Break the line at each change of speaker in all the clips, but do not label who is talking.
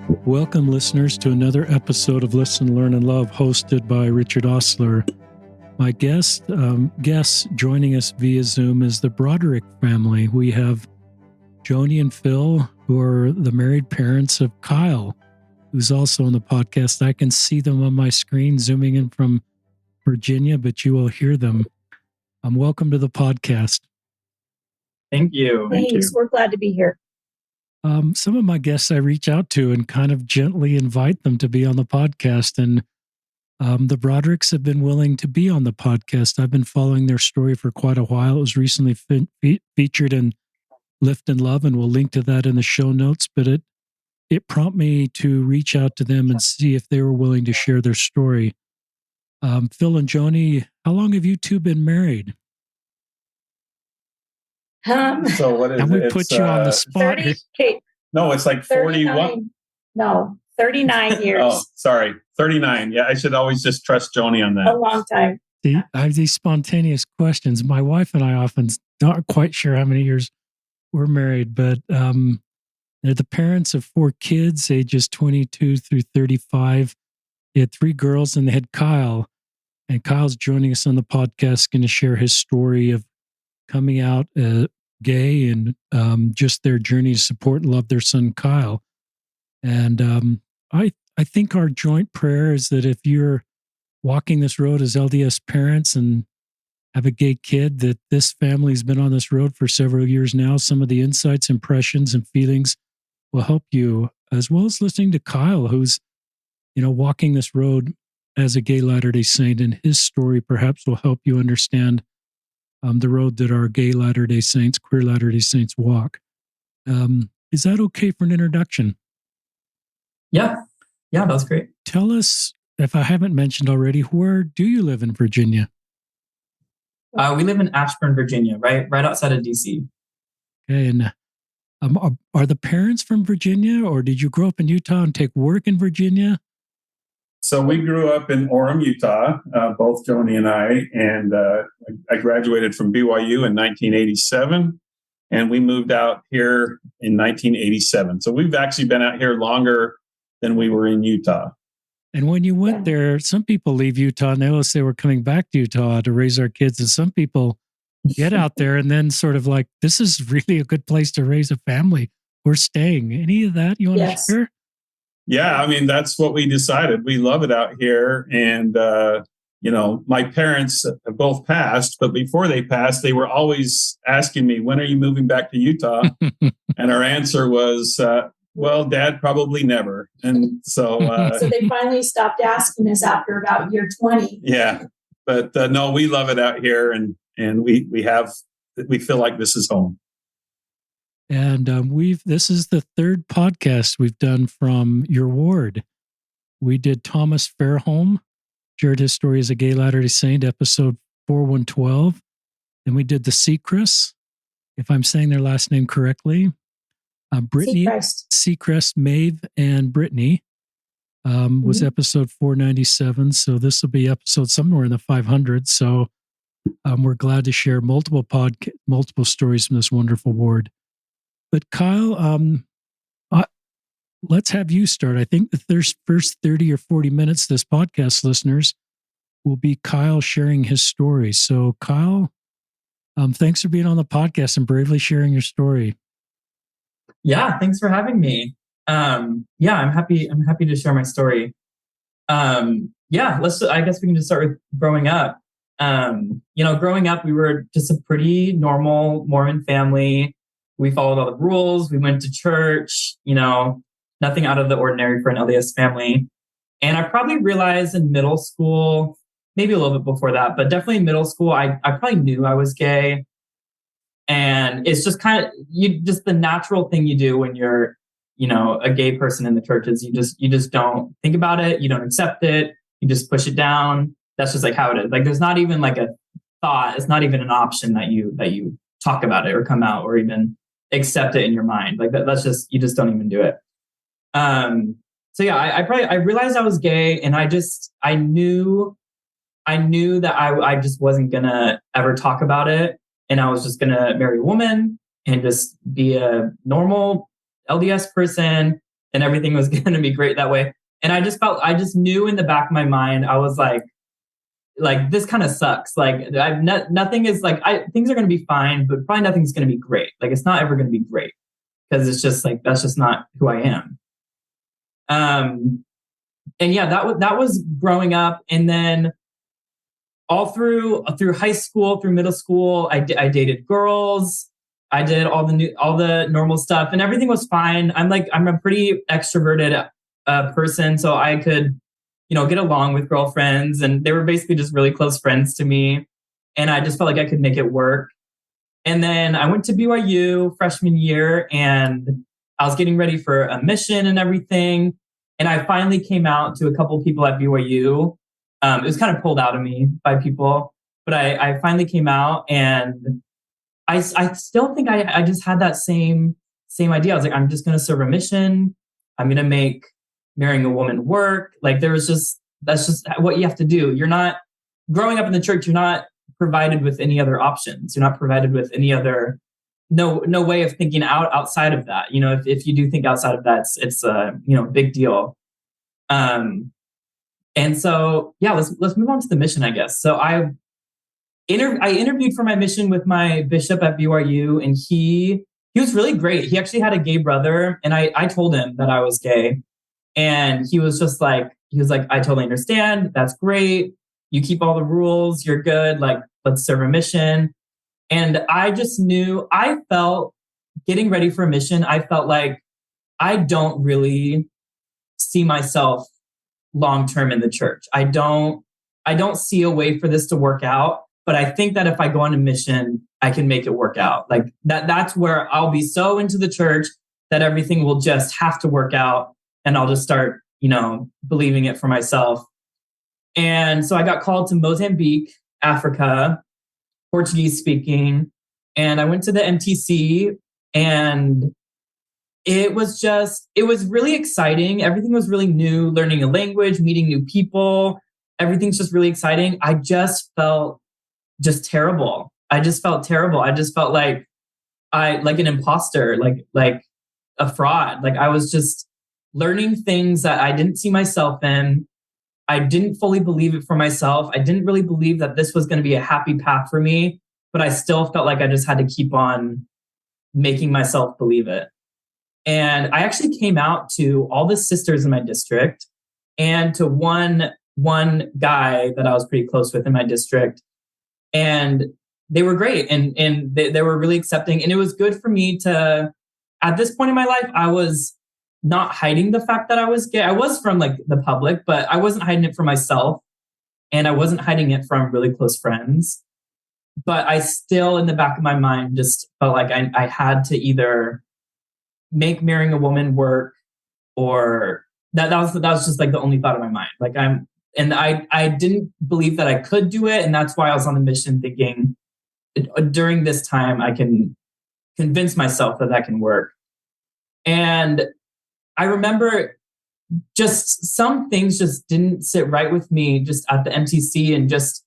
Welcome, listeners, to another episode of Listen, Learn, and Love, hosted by Richard Osler. My guest joining us via Zoom is the Broderick family. We have Joni and Phil, who are the married parents of Kyle, who's also on the podcast. I can see them on my screen zooming in from Virginia, but you will hear them. Welcome to the podcast.
Thank you.
Thanks. We're glad to be here.
Some of my guests I reach out to and kind of gently invite them to be on the podcast. And the Brodericks have been willing to be on the podcast. I've been following their story for quite a while. It was recently featured in Lift and Love, and we'll link to that in the show notes. But it prompted me to reach out to them and see if they were willing to share their story. Phil and Joni, how long have you two been married?
So what is
and we put you on the spot.
30,
no, it's like 41.
No, 39 years.
Oh, sorry. 39. Yeah, I should always just trust Joni on that.
A long time.
I have these spontaneous questions. My wife and I often not quite sure how many years we're married, but they're the parents of 4 kids, ages 22 through 35. They had 3 girls, and they had Kyle. And Kyle's joining us on the podcast, going to share his story of coming out gay and just their journey to support and love their son, Kyle. And I think our joint prayer is that if you're walking this road as LDS parents and have a gay kid, that this family's been on this road for several years now. Some of the insights, impressions, and feelings will help you, as well as listening to Kyle, who's, walking this road as a gay Latter-day Saint, and his story perhaps will help you understand the road that our gay Latter-day Saints, queer Latter-day Saints walk. Is that okay for an introduction?
Yeah, that's great.
Tell us, if I haven't mentioned already, where do you live in Virginia?
We live in Ashburn, Virginia, right outside of DC.
Okay, and are the parents from Virginia, or did you grow up in Utah and take work in Virginia?
So we grew up in Orem, Utah, both Joni and I, and I graduated from BYU in 1987, and we moved out here in 1987. So we've actually been out here longer than we were in Utah.
And when you went there, some people leave Utah and they will say we're coming back to Utah to raise our kids, and some people get out there and then sort of like, this is really a good place to raise a family. We're staying. Any of that you want to share?
Yeah, I mean, that's what we decided. We love it out here. And, my parents have both passed, but before they passed, they were always asking me, when are you moving back to Utah? And our answer was, well, Dad, probably never. And so...
so they finally stopped asking us after about year 20.
Yeah, but no, we love it out here. And we feel like this is home.
And this is the 3rd podcast we've done from your ward. We did Thomas Fairholm, shared his story as a gay Latter-day Saint, episode 4112. And we did the Seacrest, if I'm saying their last name correctly. Brittany, Seacrest, Maeve, and Brittany was episode 497. So this will be episode somewhere in the 500s. So we're glad to share multiple stories from this wonderful ward. But Kyle, let's have you start. I think the first 30 or 40 minutes, this podcast, listeners, will be Kyle sharing his story. So Kyle, thanks for being on the podcast and bravely sharing your story.
Yeah, thanks for having me. I'm happy to share my story. I guess we can just start with growing up. Growing up, we were just a pretty normal Mormon family. We followed all the rules. We went to church, nothing out of the ordinary for an LDS family. And I probably realized in middle school, maybe a little bit before that, but definitely in middle school, I probably knew I was gay. And it's just kind of, just the natural thing you do when you're, a gay person in the church is you just don't think about it. You don't accept it. You just push it down. That's just like how it is. Like, there's not even like a thought. It's not even an option that you talk about it or come out or even accept it in your mind. Like that's just, you just don't even do it. I realized I was gay, and I knew that I just wasn't gonna ever talk about it. And I was just gonna marry a woman and just be a normal LDS person and everything was going to be great that way. And I just knew in the back of my mind, I was like this kind of sucks. Like nothing is like, things are going to be fine, but probably nothing's going to be great. Like it's not ever going to be great because it's just like, that's just not who I am. And yeah, that was growing up. And then all through high school, through middle school, I dated girls. I did all the normal stuff, and everything was fine. I'm a pretty extroverted person, so I could, get along with girlfriends, and they were basically just really close friends to me. And I just felt like I could make it work. And then I went to BYU freshman year, and I was getting ready for a mission and everything. And I finally came out to a couple of people at BYU. It was kind of pulled out of me by people, but I finally came out, and I still think I just had that same idea. I was like, I'm just going to serve a mission. I'm going to make marrying a woman work. Like that's just what you have to do. You're not growing up in the church. You're not provided with any other options. You're not provided with any other, no way of thinking outside of that. If you do think outside of that, it's a, big deal. And so, yeah, let's move on to the mission, I guess. So I interviewed for my mission with my bishop at BYU, and he was really great. He actually had a gay brother, and I told him that I was gay, and he was like, I totally understand. That's great. You keep all the rules. You're good. Like, let's serve a mission. And I just knew, I felt getting ready for a mission, I felt like I don't really see myself long-term in the church. I don't see a way for this to work out. But I think that if I go on a mission, I can make it work out. Like that's where I'll be so into the church that everything will just have to work out, and I'll just start, believing it for myself. And so I got called to Mozambique, Africa, Portuguese speaking, and I went to the MTC, and it was really exciting. Everything was really new, learning a language, meeting new people. Everything's just really exciting. I just felt terrible. I just felt terrible. I just felt like an imposter, like a fraud. Like I was just learning things that I didn't see myself in. I didn't fully believe it for myself. I didn't really believe that this was going to be a happy path for me, but I still felt like I just had to keep on making myself believe it. And I actually came out to all the sisters in my district and to one guy that I was pretty close with in my district. And they were great, and they were really accepting. And it was good for me to, at this point in my life, I was not hiding the fact that I was gay. I was from like the public, but I wasn't hiding it from myself, and I wasn't hiding it from really close friends. But I still, in the back of my mind, just felt like I had to either make marrying a woman work, or that was just like the only thought in my mind. Like I didn't believe that I could do it. And that's why I was on the mission thinking during this time, I can convince myself that can work. And I remember just some things just didn't sit right with me just at the MTC and just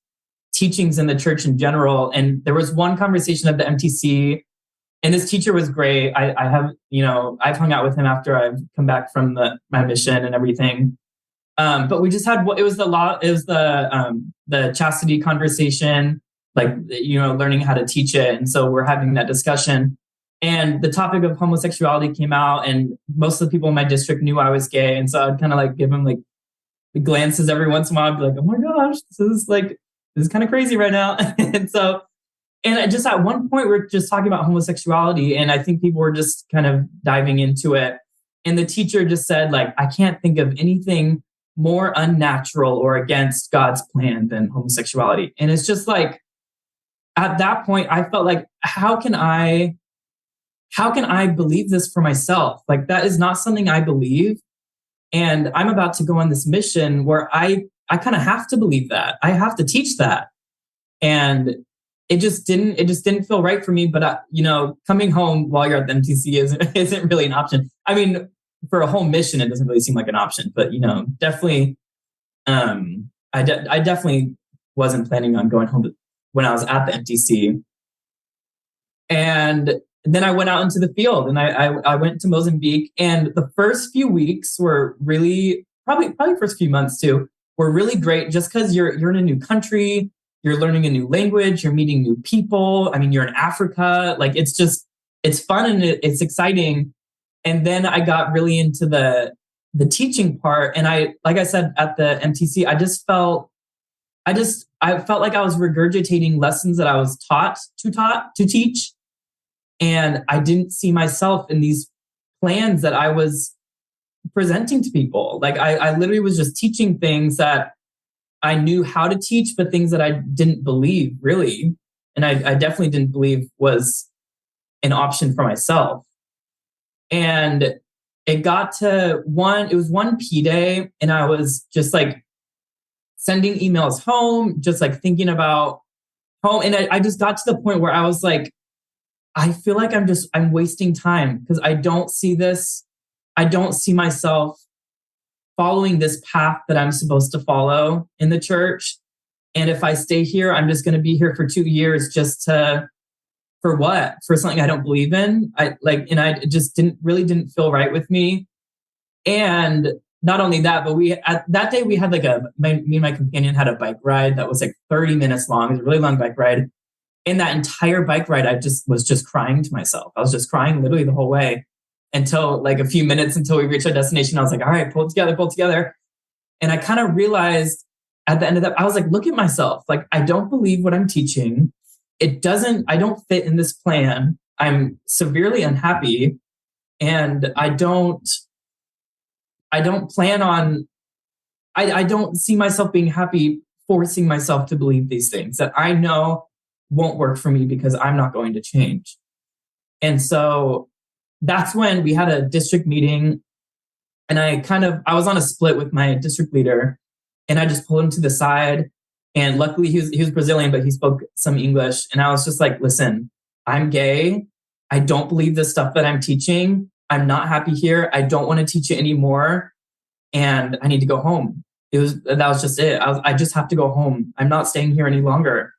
teachings in the church in general. And there was one conversation at the MTC, and this teacher was great. I've hung out with him after I've come back from my mission and everything. But we just had, it was the chastity conversation, like, learning how to teach it. And so we're having that discussion, and the topic of homosexuality came out, and most of the people in my district knew I was gay. And so I'd kind of like give them like the glances every once in a while. I'd be like, oh my gosh, this is kind of crazy right now. And just at one point, we're just talking about homosexuality, and I think people were just kind of diving into it. And the teacher just said, like, I can't think of anything more unnatural or against God's plan than homosexuality. And it's just like, at that point, I felt like, how can I believe this for myself? Like, that is not something I believe. And I'm about to go on this mission where I kind of have to believe that. I have to teach that. And it just didn't feel right for me. But, coming home while you're at the MTC isn't really an option. I mean, for a whole mission, it doesn't really seem like an option. But, definitely, I definitely wasn't planning on going home when I was at the MTC. And then I went out into the field and I went to Mozambique, and the first few weeks were really, probably first few months too, were really great just because you're in a new country, you're learning a new language, you're meeting new people. I mean, you're in Africa. Like it's fun and it's exciting. And then I got really into the teaching part. And like I said, at the MTC, I felt like I was regurgitating lessons that I was taught to teach. And I didn't see myself in these plans that I was presenting to people. Like I literally was just teaching things that I knew how to teach, but things that I didn't believe really. And I definitely didn't believe was an option for myself. And it got to it was one P day, and I was just like sending emails home, just like thinking about home. And I just got to the point where I was like, I feel like I'm wasting time because I don't see myself following this path that I'm supposed to follow in the church. And if I stay here, I'm just going to be here for 2 years for what? For something I don't believe in. And I just didn't feel right with me. And not only that, but that day we had me and my companion had a bike ride that was like 30 minutes long. It was a really long bike ride. And that entire bike ride, I was just crying to myself. I was just crying literally the whole way until like a few minutes until we reached our destination. I was like, all right, pull it together. And I kind of realized at the end of that, I was like, look at myself. Like, I don't believe what I'm teaching. I don't fit in this plan. I'm severely unhappy. And I don't plan on, I don't see myself being happy forcing myself to believe these things that I know won't work for me because I'm not going to change. And so that's when we had a district meeting, and I was on a split with my district leader, and I just pulled him to the side. And luckily he was Brazilian, but he spoke some English. And I was just like, listen, I'm gay. I don't believe this stuff that I'm teaching. I'm not happy here. I don't want to teach it anymore. And I need to go home. That was just it. I just have to go home. I'm not staying here any longer.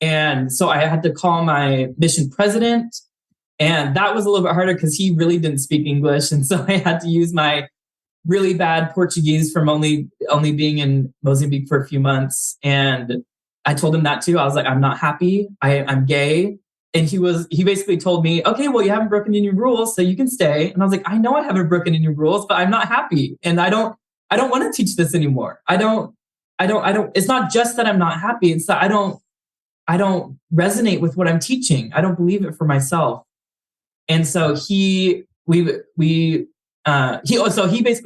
And so I had to call my mission president, and that was a little bit harder because he really didn't speak English. And so I had to use my really bad Portuguese from only being in Mozambique for a few months. And I told him that too. I was like, I'm not happy. I'm gay. And he basically told me, okay, well, you haven't broken any rules, so you can stay. And I was like, I know I haven't broken any rules, but I'm not happy. And I don't want to teach this anymore. I don't, it's not just that I'm not happy. It's that I don't resonate with what I'm teaching. I don't believe it for myself. And so he basically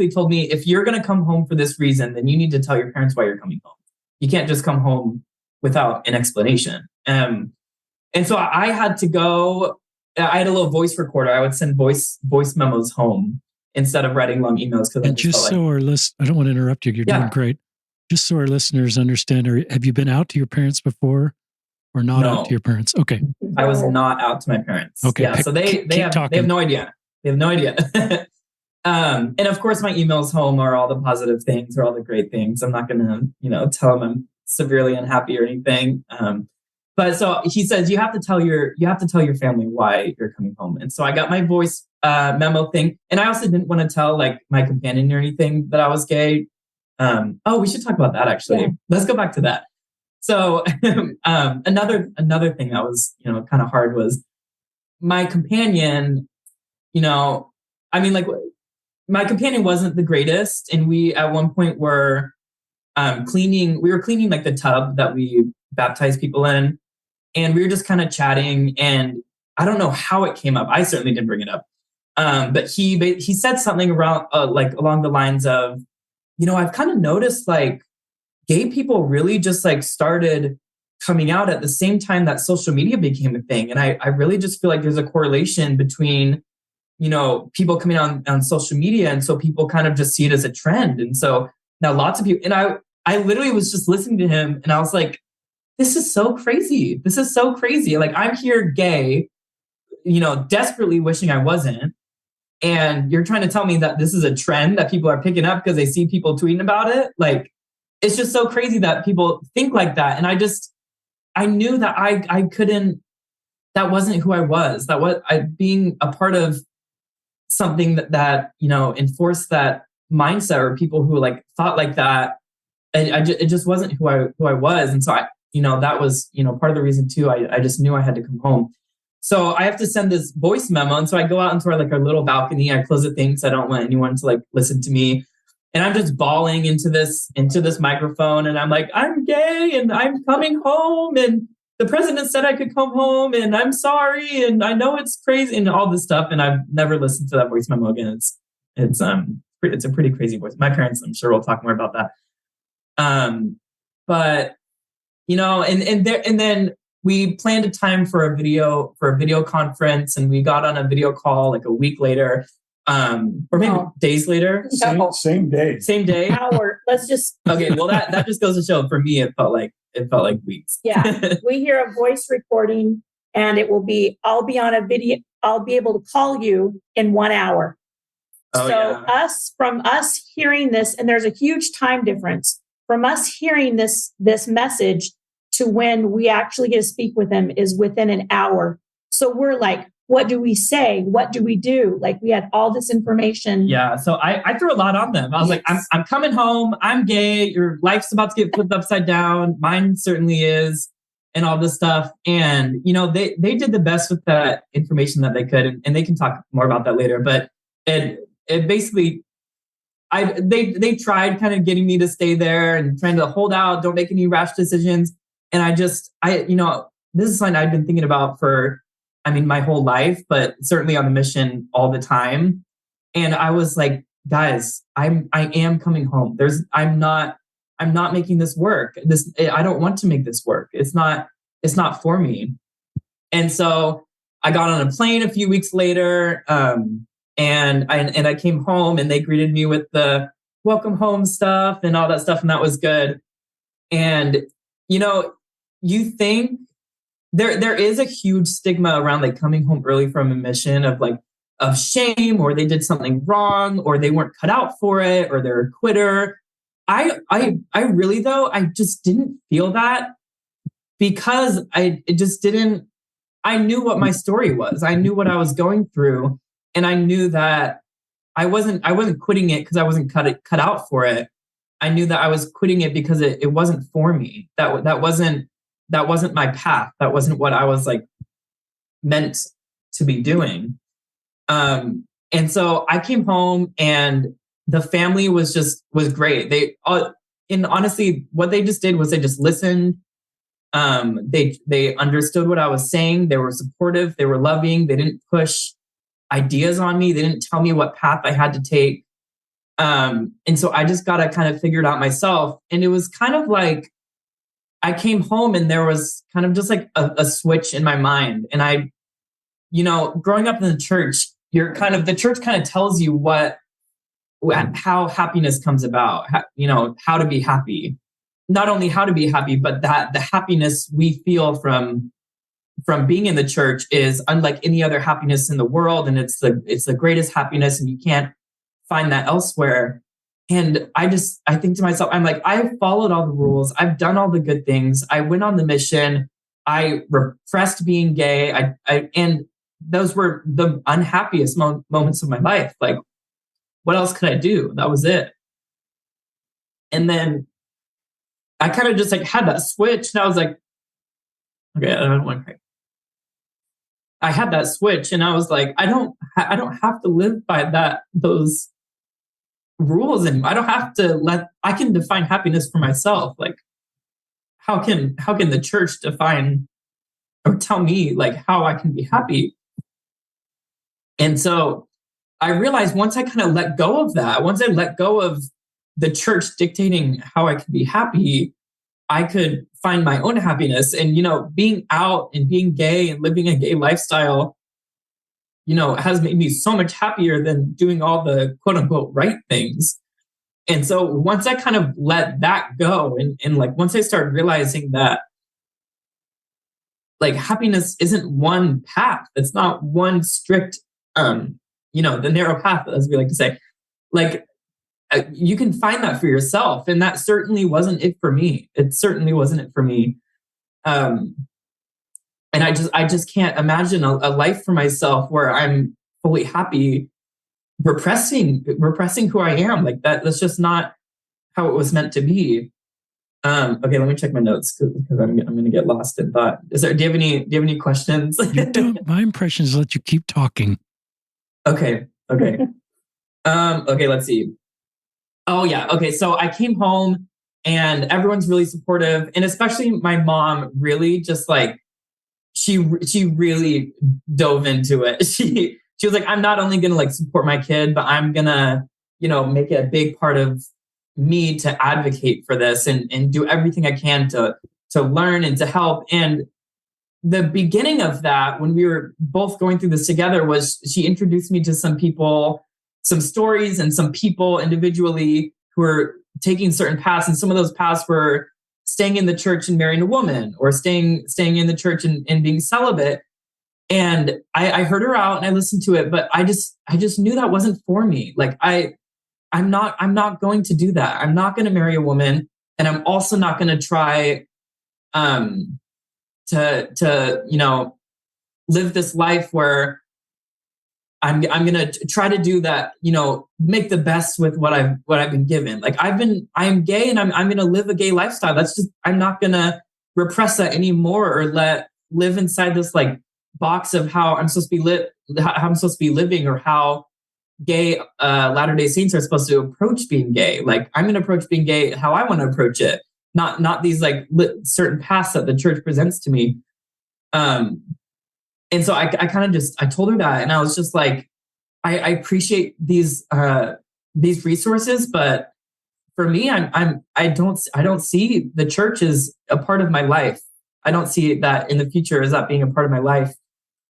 told me, if you're going to come home for this reason, then you need to tell your parents why you're coming home. You can't just come home without an explanation. And so I had to go. I had a little voice recorder. I would send voice memos home instead of writing long emails.
And I don't want to interrupt you. You're doing great. Just so our listeners understand, have you been out to your parents before? Or not out to your parents? Okay.
I was not out to my parents.
Okay.
Yeah. So they have no idea. They have no idea. And of course, my emails home are all the positive things or all the great things. I'm not going to, tell them I'm severely unhappy or anything. But so he says, you have to tell your family why you're coming home. And so I got my voice memo thing. And I also didn't want to tell like my companion or anything that I was gay. We should talk about that actually. Yeah. Let's go back to that. So another thing that was, kind of hard was my companion, my companion wasn't the greatest. And we, at one point were cleaning like the tub that we baptize people in. And we were just kind of chatting, and I don't know how it came up. I certainly didn't bring it up. But he said something around like along the lines of, I've kind of noticed like gay people really just like started coming out at the same time that social media became a thing. And I really just feel like there's a correlation between, people coming on social media. And so people kind of just see it as a trend. And so now lots of people, and I literally was just listening to him, and I was like, this is so crazy. This is so crazy. Like, I'm here gay, desperately wishing I wasn't. And you're trying to tell me that this is a trend that people are picking up because they see people tweeting about it. Like, it's just so crazy that people think like that. And I knew that I couldn't that wasn't who I was. That was I being a part of something that enforced that mindset, or people who like thought like that. It just wasn't who I was. And so that was, part of the reason too. I just knew I had to come home. So I have to send this voice memo. And so I go out into our little balcony. I close the thing because I don't want anyone to like listen to me. And I'm just bawling into this microphone. And I'm like, I'm gay and I'm coming home. And the president said I could come home and I'm sorry. And I know it's crazy and all this stuff. And I've never listened to that voice memo again. It's a pretty crazy voice. My parents, I'm sure, will talk more about that. But and then we planned a time for a video conference, and we got on a video call like a week later, or maybe days later.
Same day.
Hour. Let's just.
Okay. Well, that just goes to show for me, it felt like weeks.
Yeah. We hear a voice recording and I'll be on a video. I'll be able to call you in 1 hour.
Oh,
So
yeah.
from us hearing this, and there's a huge time difference from us hearing this message to when we actually get to speak with them is within an hour. So we're like, what do we say? What do we do? Like, we had all this information.
Yeah. So I threw a lot on them. I was like, I'm coming home. I'm gay. Your life's about to get flipped upside down. Mine certainly is. And all this stuff. And, they did the best with that information that they could. And they can talk more about that later. But it basically, they tried kind of getting me to stay there and trying to hold out, don't make any rash decisions. And this is something I've been thinking about for, my whole life, but certainly on the mission all the time. And I was like, guys, I am coming home. I'm not making this work. I don't want to make this work. It's not for me. And so I got on a plane a few weeks later, and I came home, and they greeted me with the welcome home stuff and all that stuff, and that was good. And you think there is a huge stigma around like coming home early from a mission of shame, or they did something wrong, or they weren't cut out for it, or they're a quitter. I really, though, I just didn't feel that, because I knew what my story was. I knew what I was going through, and I knew that I wasn't quitting it because I wasn't cut out for it. I knew that I was quitting it because it wasn't for me. That wasn't my path. That wasn't what I was like meant to be doing. And so I came home, and the family was great. And honestly, what they just did was they just listened. They understood what I was saying. They were supportive. They were loving. They didn't push ideas on me. They didn't tell me what path I had to take. And so I just got to kind of figure it out myself. And it was kind of like, I came home and there was kind of just like a switch in my mind. And I, growing up in the church, the church kind of tells you how happiness comes about, how to be happy. Not only how to be happy, but that the happiness we feel from being in the church is unlike any other happiness in the world. And it's the greatest happiness, and you can't find that elsewhere. And I think to myself, I'm like, I've followed all the rules. I've done all the good things. I went on the mission. I repressed being gay. And those were the unhappiest moments of my life. Like, what else could I do? That was it. And then I kind of just like had that switch, and I was like, okay, I don't want to cry. I had that switch, and I was like, I don't have to live by those rules anymore. I don't have to I can define happiness for myself. Like, how can the church define or tell me like how I can be happy? And so I realized once I kind of let go of that, once I let go of the church dictating how I could be happy, I could find my own happiness. And, being out and being gay and living a gay lifestyle, has made me so much happier than doing all the quote unquote right things. And so once I kind of let that go, and like once I started realizing that like happiness isn't one path, it's not one strict, the narrow path, as we like to say, like, you can find that for yourself. And that certainly wasn't it for me. It certainly wasn't it for me. And I just can't imagine a life for myself where I'm fully happy repressing who I am. Like that's just not how it was meant to be. Okay, let me check my notes because I'm going to get lost in thought. Do you have any questions?
You don't. My impression is let you keep talking.
Okay. Okay, let's see. Oh yeah. Okay, so I came home and everyone's really supportive, and especially my mom really just like she really dove into it. She was like, I'm not only going to like support my kid, but I'm going to, make it a big part of me to advocate for this and do everything I can to learn and to help. And the beginning of that, when we were both going through this together, was she introduced me to some people, some stories, and some people individually who were taking certain paths. And some of those paths were staying in the church and marrying a woman, or staying in the church and being celibate. And I heard her out and I listened to it, but I just knew that wasn't for me. Like I'm not going to do that. I'm not going to marry a woman, and I'm also not going to try to live this life where I'm going to try to do that, make the best with what I've been given. Like I am gay, and I'm going to live a gay lifestyle. I'm not going to repress that anymore, or live inside this like box of how I'm supposed to be living, or how gay Latter-day Saints are supposed to approach being gay. Like I'm going to approach being gay how I want to approach it, not these like certain paths that the church presents to me. And so I kind of I told her that, and I was just like, I appreciate these resources, but for me, I don't see the church as a part of my life. I don't see that in the future as that being a part of my life,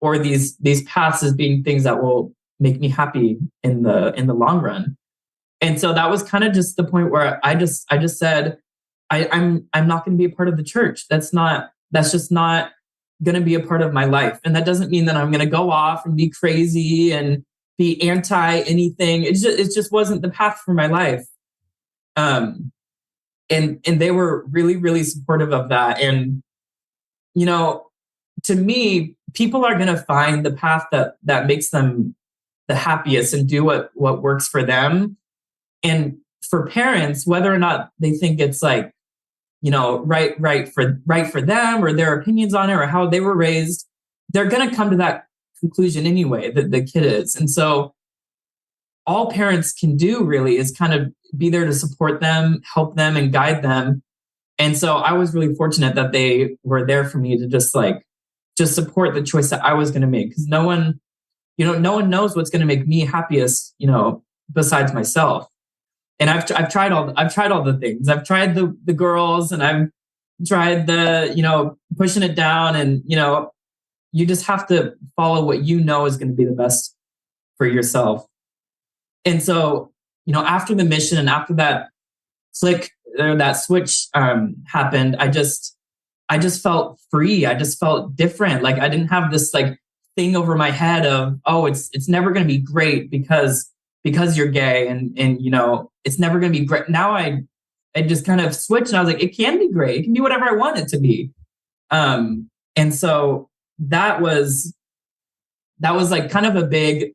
or these paths as being things that will make me happy in the long run. And so that was kind of just the point where I just said, I'm not going to be a part of the church. That's just not going to be a part of my life. And that doesn't mean that I'm going to go off and be crazy and be anti anything. It just wasn't the path for my life. And they were really, really supportive of that. And, to me, people are going to find the path that makes them the happiest and do what works for them. And for parents, whether or not they think it's like, right for them, or their opinions on it, or how they were raised, they're going to come to that conclusion anyway, that the kid is. And so all parents can do really is kind of be there to support them, help them, and guide them. And so I was really fortunate that they were there for me to just support the choice that I was going to make, because no one knows what's going to make me happiest, besides myself. And I've tried all the things. I've tried the girls, and I've tried the, pushing it down, and, you just have to follow what is going to be the best for yourself. And so, after the mission and after that click, or that switch happened, I just felt free. I just felt different. Like I didn't have this like thing over my head of, oh, it's never going to be great because you're gay, and it's never going to be great. Now I just kind of switched, and I was like, it can be great. It can be whatever I want it to be. And so that was like kind of a big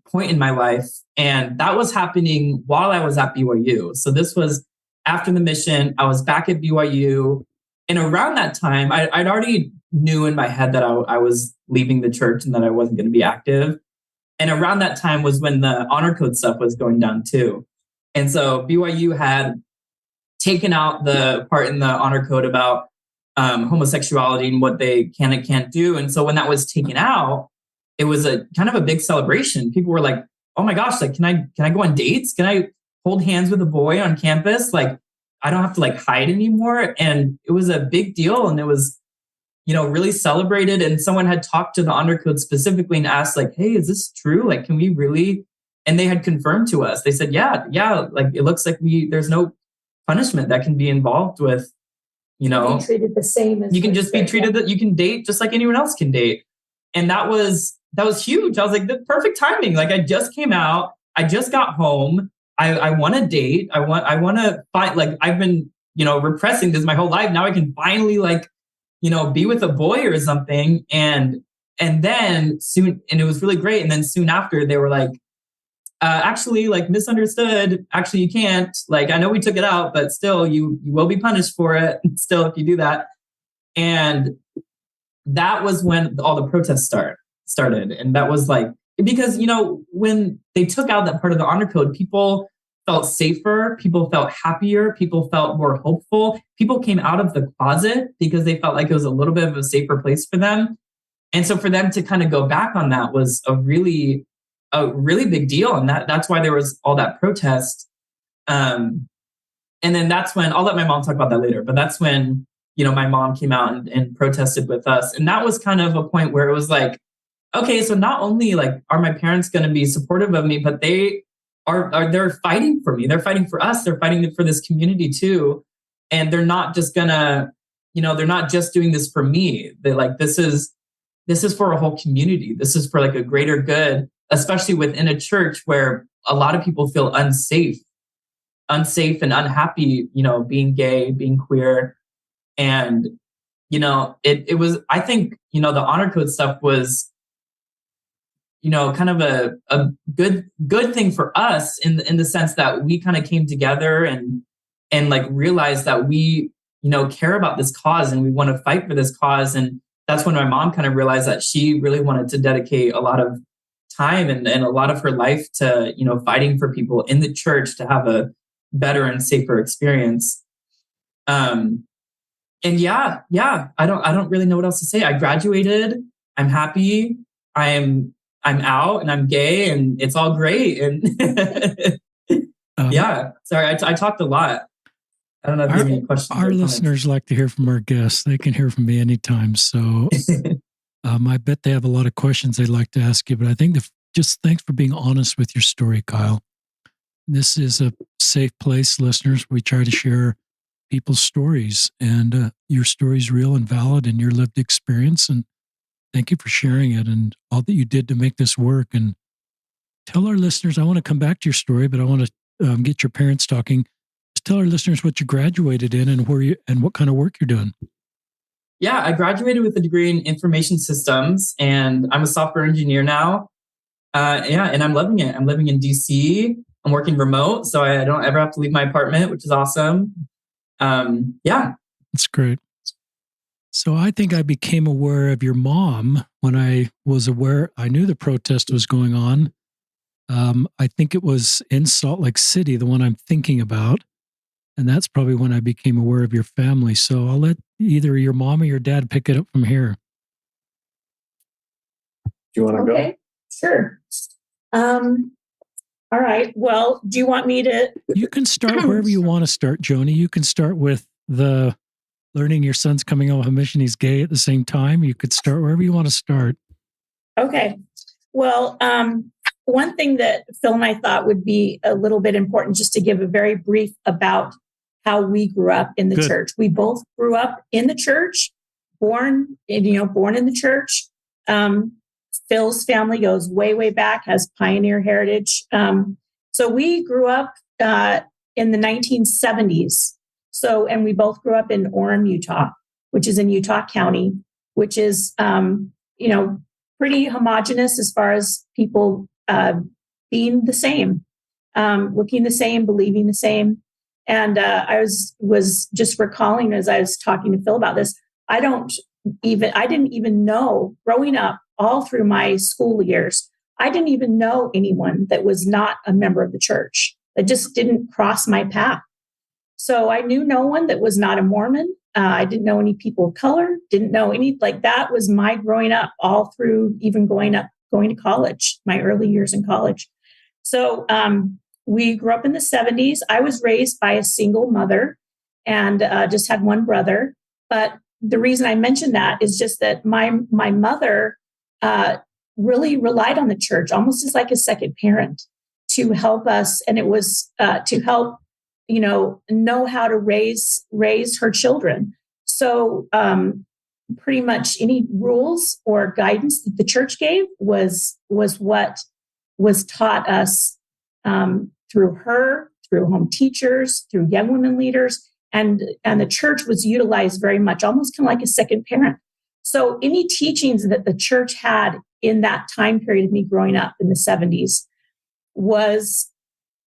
point in my life. And that was happening while I was at BYU. So this was after the mission. I was back at BYU. And around that time, I'd already knew in my head that I was leaving the church and that I wasn't going to be active. And around that time was when the honor code stuff was going down too. And so BYU had taken out the part in the honor code about homosexuality and what they can and can't do. And so when that was taken out, it was a kind of a big celebration. People were like, oh my gosh, like, can I go on dates? Can I hold hands with a boy on campus? Like, I don't have to like hide anymore. And it was a big deal. And it was, really celebrated. And someone had talked to the honor code specifically and asked like, hey, is this true? Like, can we really? And they had confirmed to us. They said, yeah. Like, it looks like there's no punishment that can be involved with,
Be treated the same as
you can just be treated that you can date just like anyone else can date. And that was huge. I was like, the perfect timing. Like I just came out, I just got home. I want to date. I want to find, like, I've been, repressing this my whole life. Now I can finally be with a boy or something. And then soon, and it was really great. And then soon after they were like, actually, like, misunderstood. Actually, you can't. Like, I know we took it out, but still, you will be punished for it. Still, if you do that. And that was when all the protests started. And that was like, because, when they took out that part of the honor code, people felt safer, people felt happier, people felt more hopeful. People came out of the closet because they felt like it was a little bit of a safer place for them. And so for them to kind of go back on that was a really big deal. And that's why there was all that protest. And then that's when, I'll let my mom talk about that later, but that's when, my mom came out and protested with us. And that was kind of a point where it was like, okay, so not only like are my parents going to be supportive of me, but they're fighting for me. They're fighting for us. They're fighting for this community too. And they're not just gonna, they're not just doing this for me. They're like, this is for a whole community. This is for like a greater good, especially within a church where a lot of people feel unsafe and unhappy, being gay, being queer. And, it was, I think, the honor code stuff was, kind of a good thing for us in the sense that we kind of came together and like realized that we, care about this cause and we want to fight for this cause. And that's when my mom kind of realized that she really wanted to dedicate a lot of time and a lot of her life to, fighting for people in the church to have a better and safer experience. And yeah, I don't really know what else to say. I graduated. I'm happy. I'm out and I'm gay and it's all great. And yeah, sorry, I talked a lot. I don't know if you have any questions.
Our listeners like to hear from our guests. They can hear from me anytime. So I bet they have a lot of questions they'd like to ask you, but I think just thanks for being honest with your story, Kyle. This is a safe place, listeners. We try to share people's stories, and your story's real and valid and your lived experience. And thank you for sharing it and all that you did to make this work. And tell our listeners, I want to come back to your story, but I want to get your parents talking. Just tell our listeners what you graduated in and what kind of work you're doing.
Yeah, I graduated with a degree in information systems, and I'm a software engineer now. And I'm loving it. I'm living in DC. I'm working remote, so I don't ever have to leave my apartment, which is awesome. Yeah.
That's great. So I think I became aware of your mom when I knew the protest was going on. I think it was in Salt Lake City, the one I'm thinking about. And that's probably when I became aware of your family. So I'll let either your mom or your dad pick it up from here.
Do you want to go?
Okay, sure. All right. Well, do you want me to?
You can start wherever you want to start, Joni. You can start with the learning your son's coming out of a mission. He's gay at the same time. You could start wherever you want to start.
Okay. Well, one thing that Phil and I thought would be a little bit important, just to give a very brief about how we grew up in the church. We both grew up in the church, born in the church. Phil's family goes way, way back, has pioneer heritage. So we grew up in the 1970s. So, and we both grew up in Orem, Utah, which is in Utah County, which is, pretty homogenous as far as people being the same, looking the same, believing the same. And I was just recalling as I was talking to Phil about this, I didn't even know growing up all through my school years, I didn't even know anyone that was not a member of the church. That just didn't cross my path. So I knew no one that was not a Mormon. I didn't know any people of color, didn't know any, like that was my growing up all through even going to college, my early years in college. So we grew up in the 70s. I was raised by a single mother and just had one brother. But the reason I mention that is just that my mother really relied on the church, almost as like a second parent, to help us. And it was to help, know how to raise her children. So pretty much any rules or guidance that the church gave was what was taught us through her, through home teachers, through young women leaders, And the church was utilized very much, almost kind of like a second parent. So any teachings that the church had in that time period of me growing up in the 70s was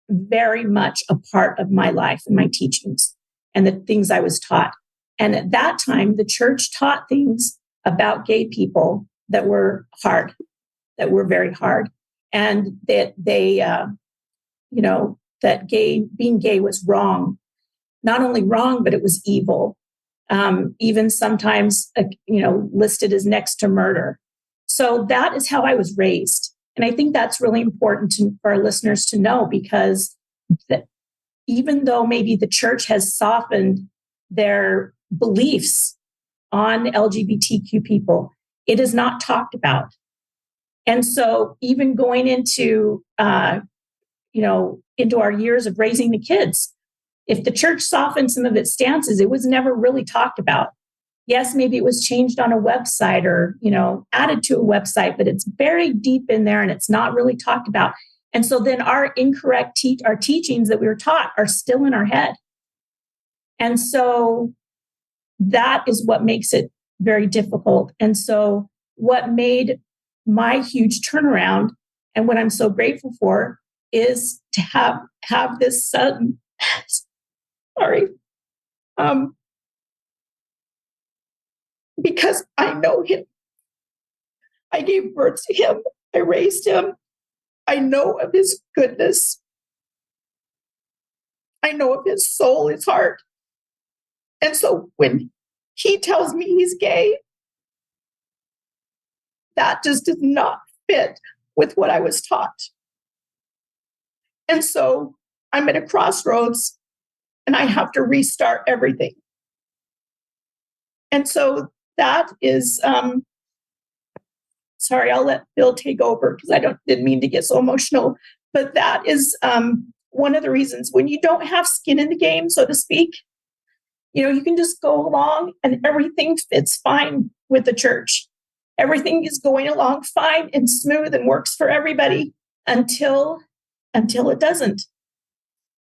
very much a part of my life and my teachings and the things I was taught. And at that time, the church taught things about gay people that were hard, that were very hard. And that that being gay was wrong. Not only wrong, but it was evil. Even sometimes, listed as next to murder. So that is how I was raised. And I think that's really important for our listeners to know, because even though maybe the church has softened their beliefs on LGBTQ people, it is not talked about. And so even going into, into our years of raising the kids, if the church softened some of its stances, it was never really talked about. Yes, maybe it was changed on a website or, added to a website, but it's buried deep in there and it's not really talked about. And so then our incorrect our teachings that we were taught are still in our head. And so that is what makes it very difficult. And so what made my huge turnaround, and what I'm so grateful for, is to have this son. Sorry. Because I know him. I gave birth to him. I raised him. I know of his goodness. I know of his soul, his heart. And so when he tells me he's gay, that just does not fit with what I was taught. And so I'm at a crossroads and I have to restart everything. And so that is, sorry, I'll let Bill take over because I didn't mean to get so emotional, but that is one of the reasons when you don't have skin in the game, so to speak, you can just go along and everything fits fine with the church. Everything is going along fine and smooth and works for everybody until it doesn't.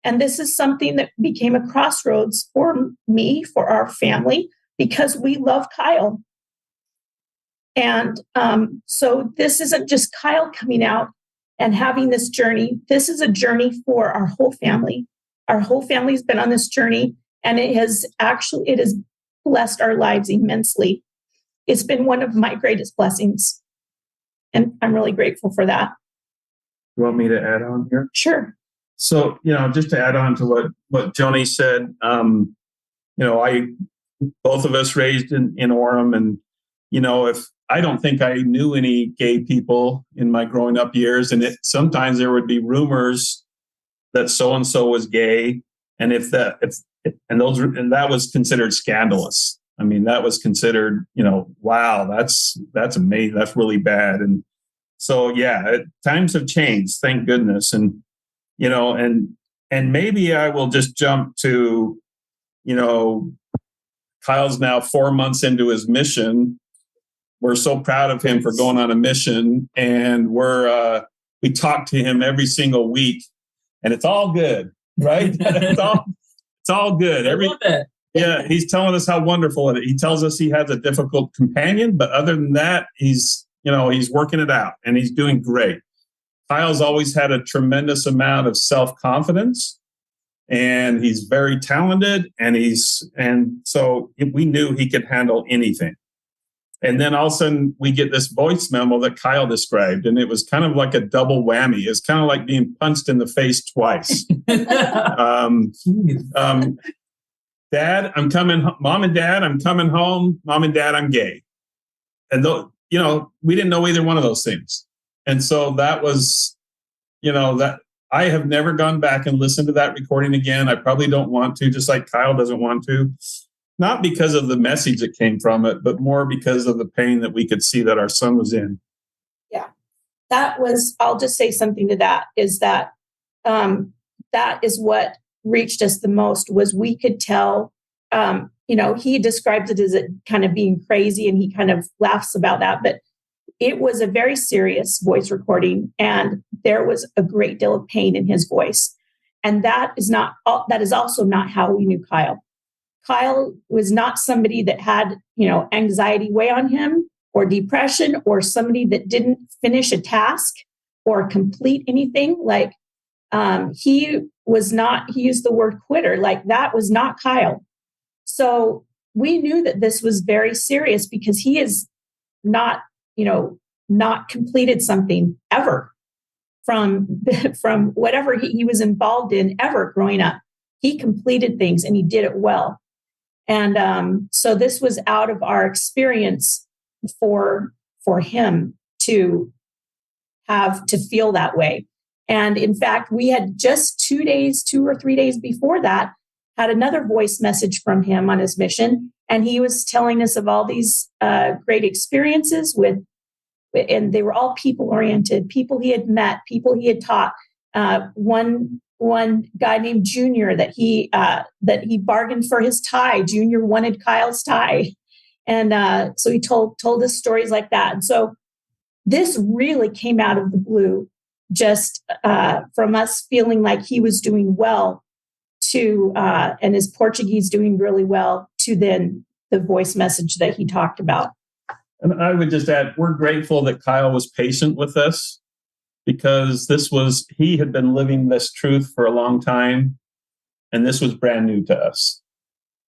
And this is something that became a crossroads for me, for our family, because we love Kyle. And so this isn't just Kyle coming out and having this journey. This is a journey for our whole family. Our whole family has been on this journey, and it has blessed our lives immensely. It's been one of my greatest blessings. And I'm really grateful for that.
You want me to add on here?
Sure.
So, just to add on to what Joni said, both of us raised in Orem, and, if I don't think I knew any gay people in my growing up years, and sometimes there would be rumors that so-and-so was gay. And that was considered scandalous. I mean, that was considered, wow, that's amazing. That's really bad. And so, times have changed, thank goodness. And, and maybe I will just jump to, Kyle's now 4 months into his mission. We're so proud of him for going on a mission, and we talk to him every single week, and it's all good, right? it's all good.
I love it.
Yeah, he's telling us how wonderful it is. He tells us he has a difficult companion, but other than that, he's working it out and he's doing great. Kyle's always had a tremendous amount of self-confidence, and he's very talented, and so we knew he could handle anything. And then all of a sudden we get this voice memo that Kyle described, and it was kind of like a double whammy. It's kind of like being punched in the face twice. Dad, I'm coming. Mom and Dad, I'm coming home. Mom and Dad, I'm gay. And we didn't know either one of those things. And so that was, that I have never gone back and listened to that recording again. I probably don't want to, just like Kyle doesn't want to. Not because of the message that came from it, but more because of the pain that we could see that our son was in.
Yeah, I'll just say something to that, is that that is what reached us the most, was we could tell, he describes it as it kind of being crazy, and he kind of laughs about that, but it was a very serious voice recording, and there was a great deal of pain in his voice. And that is also not how we knew Kyle. Kyle was not somebody that had, anxiety weigh on him or depression or somebody that didn't finish a task or complete anything. Like he was not, he used the word quitter, like that was not Kyle. So we knew that this was very serious because he is not, not completed something ever from whatever he was involved in ever growing up. He completed things and he did it well. And so this was out of our experience for him to have to feel that way. And in fact, we had just 2 or 3 days before that, had another voice message from him on his mission. And he was telling us of all these great experiences and they were all people-oriented, people he had met, people he had taught. One guy named Junior that he bargained for his tie. Junior wanted Kyle's tie. And so he told us stories like that. And so this really came out of the blue, just from us feeling like he was doing well to, and his Portuguese doing really well, to then the voice message that he talked about.
And I would just add, we're grateful that Kyle was patient with us because he had been living this truth for a long time, and this was brand new to us.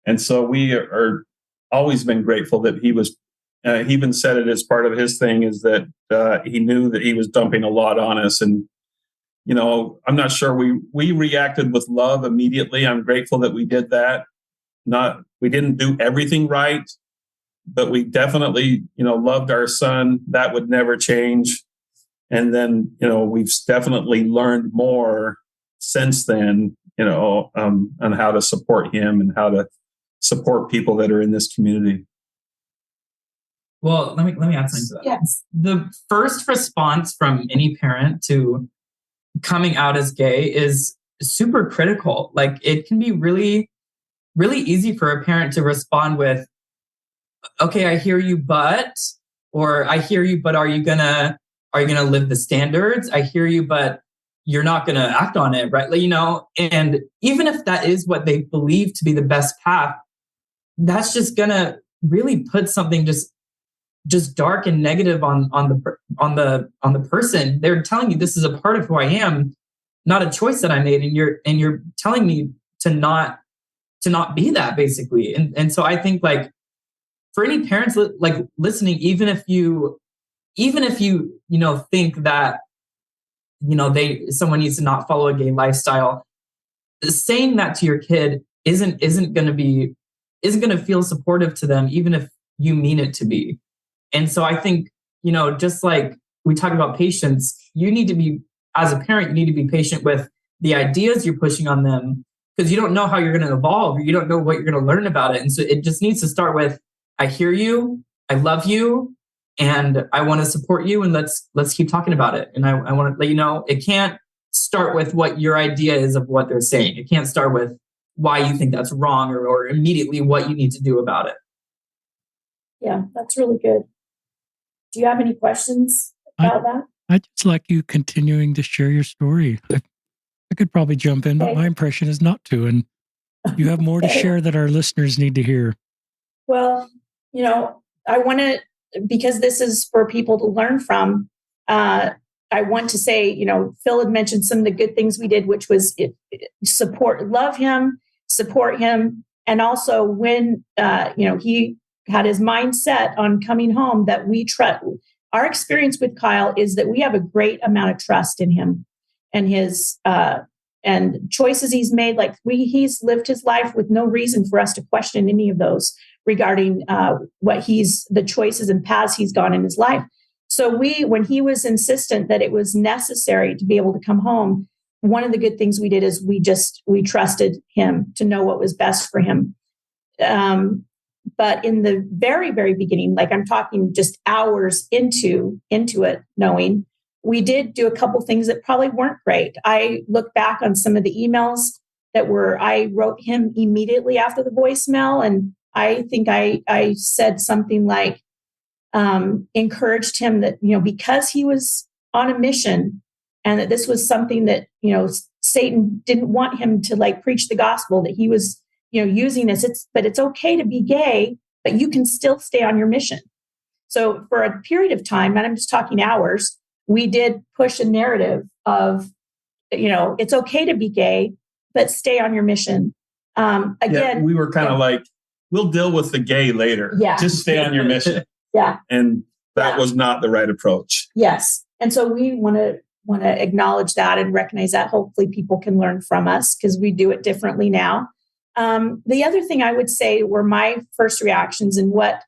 And so we are always been grateful that he was, he even said it as part of his thing, is that he knew that he was dumping a lot on us. And, I'm not sure we reacted with love immediately. I'm grateful that we did that. We didn't do everything right, but we definitely, loved our son. That would never change. And then, we've definitely learned more since then, on how to support him and how to support people that are in this community.
Well, let me add something to that.
Yes.
The first response from any parent to coming out as gay is super critical. Like, it can be really, really easy for a parent to respond with, okay, I hear you, or I hear you, but are you gonna live the standards? I hear you, but you're not gonna act on it, right? And even if that is what they believe to be the best path, that's just gonna really put something just dark and negative on the person. They're telling you this is a part of who I am, not a choice that I made, and you're telling me to not be that, basically. And so I think, like, for any parents like listening, even if you think that someone needs to not follow a gay lifestyle, saying that to your kid isn't going to feel supportive to them, even if you mean it to be. And so I think, just like we talk about patience, you need to be, as a parent, you need to be patient with the ideas you're pushing on them, because you don't know how you're going to evolve, or you don't know what you're going to learn about it. And so it just needs to start with, I hear you, I love you, and I want to support you, and let's keep talking about it. And I want to let you know, it can't start with what your idea is of what they're saying. It can't start with why you think that's wrong, or immediately what you need to do about it.
Yeah, that's really good. Do you have any questions about that?
I just like you continuing to share your story. I could probably jump in, but my impression is not to. And you have more to share that our listeners need to hear.
Well, I want to, because this is for people to learn from, I want to say, Phil had mentioned some of the good things we did, which was love him, support him. And also when, he had his mind set on coming home, that we trust. Our experience with Kyle is that we have a great amount of trust in him and his, and choices he's made. Like he's lived his life with no reason for us to question any of those regarding the choices and paths he's gone in his life. So when he was insistent that it was necessary to be able to come home, one of the good things we did is we trusted him to know what was best for him. But in the very, very beginning, like I'm talking just hours into it, knowing, we did do a couple things that probably weren't great. I look back on some of the emails I wrote him immediately after the voicemail. And I think I said something like, encouraged him that, because he was on a mission and that this was something that, Satan didn't want him to like preach the gospel, that he was using this. But it's okay to be gay, but you can still stay on your mission. So for a period of time, and I'm just talking hours, we did push a narrative of, it's okay to be gay, but stay on your mission. Again,
we were kind of like, we'll deal with the gay later.
Yeah.
Just stay on your mission.
Yeah.
And that was not the right approach.
Yes. And so we want to acknowledge that and recognize that. Hopefully people can learn from us because we do it differently now. The other thing I would say were my first reactions and what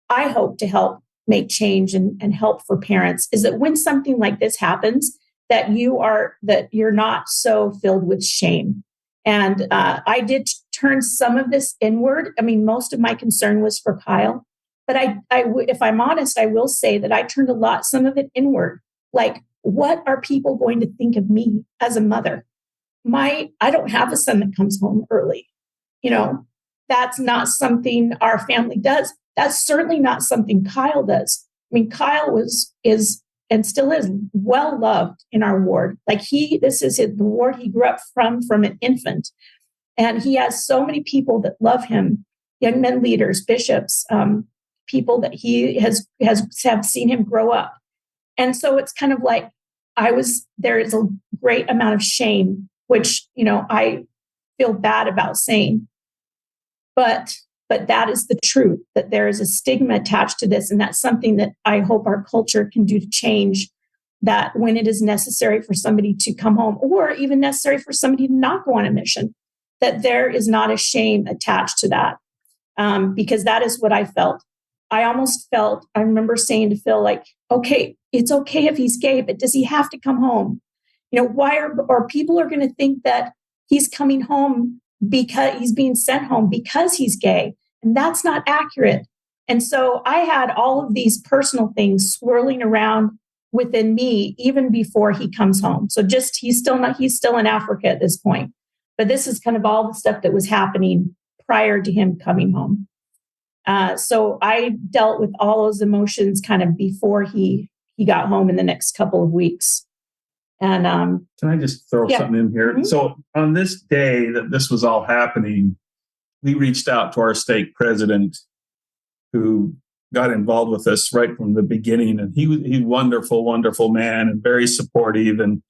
I hope to help make change and help for parents is that when something like this happens, that you're not so filled with shame. And I did turn some of this inward. I mean, most of my concern was for Kyle, but if I'm honest, I will say that I turned some of it inward. Like, what are people going to think of me as a mother? I don't have a son that comes home early. That's not something our family does. That's certainly not something Kyle does. I mean, Kyle is and still is well loved in our ward. Like this is the ward he grew up from an infant. And he has so many people that love him, young men leaders, bishops, people that he has seen him grow up. And so it's kind of like there is a great amount of shame, which, I feel bad about saying, but that is the truth, that there is a stigma attached to this. And that's something that I hope our culture can do to change, that when it is necessary for somebody to come home or even necessary for somebody to not go on a mission, that there is not a shame attached to that. Because that is what I felt. I remember saying to Phil, like, okay, it's okay if he's gay, but does he have to come home? Why are people are going to think that he's coming home because he's being sent home because he's gay? And that's not accurate. And so I had all of these personal things swirling around within me even before he comes home. So he's still in Africa at this point. But this is kind of all the stuff that was happening prior to him coming home. So I dealt with all those emotions kind of before he got home in the next couple of weeks. And
can I just throw something in here? Mm-hmm. So on this day that this was all happening, we reached out to our stake president, who got involved with us right from the beginning, and he's wonderful, wonderful man and very supportive. And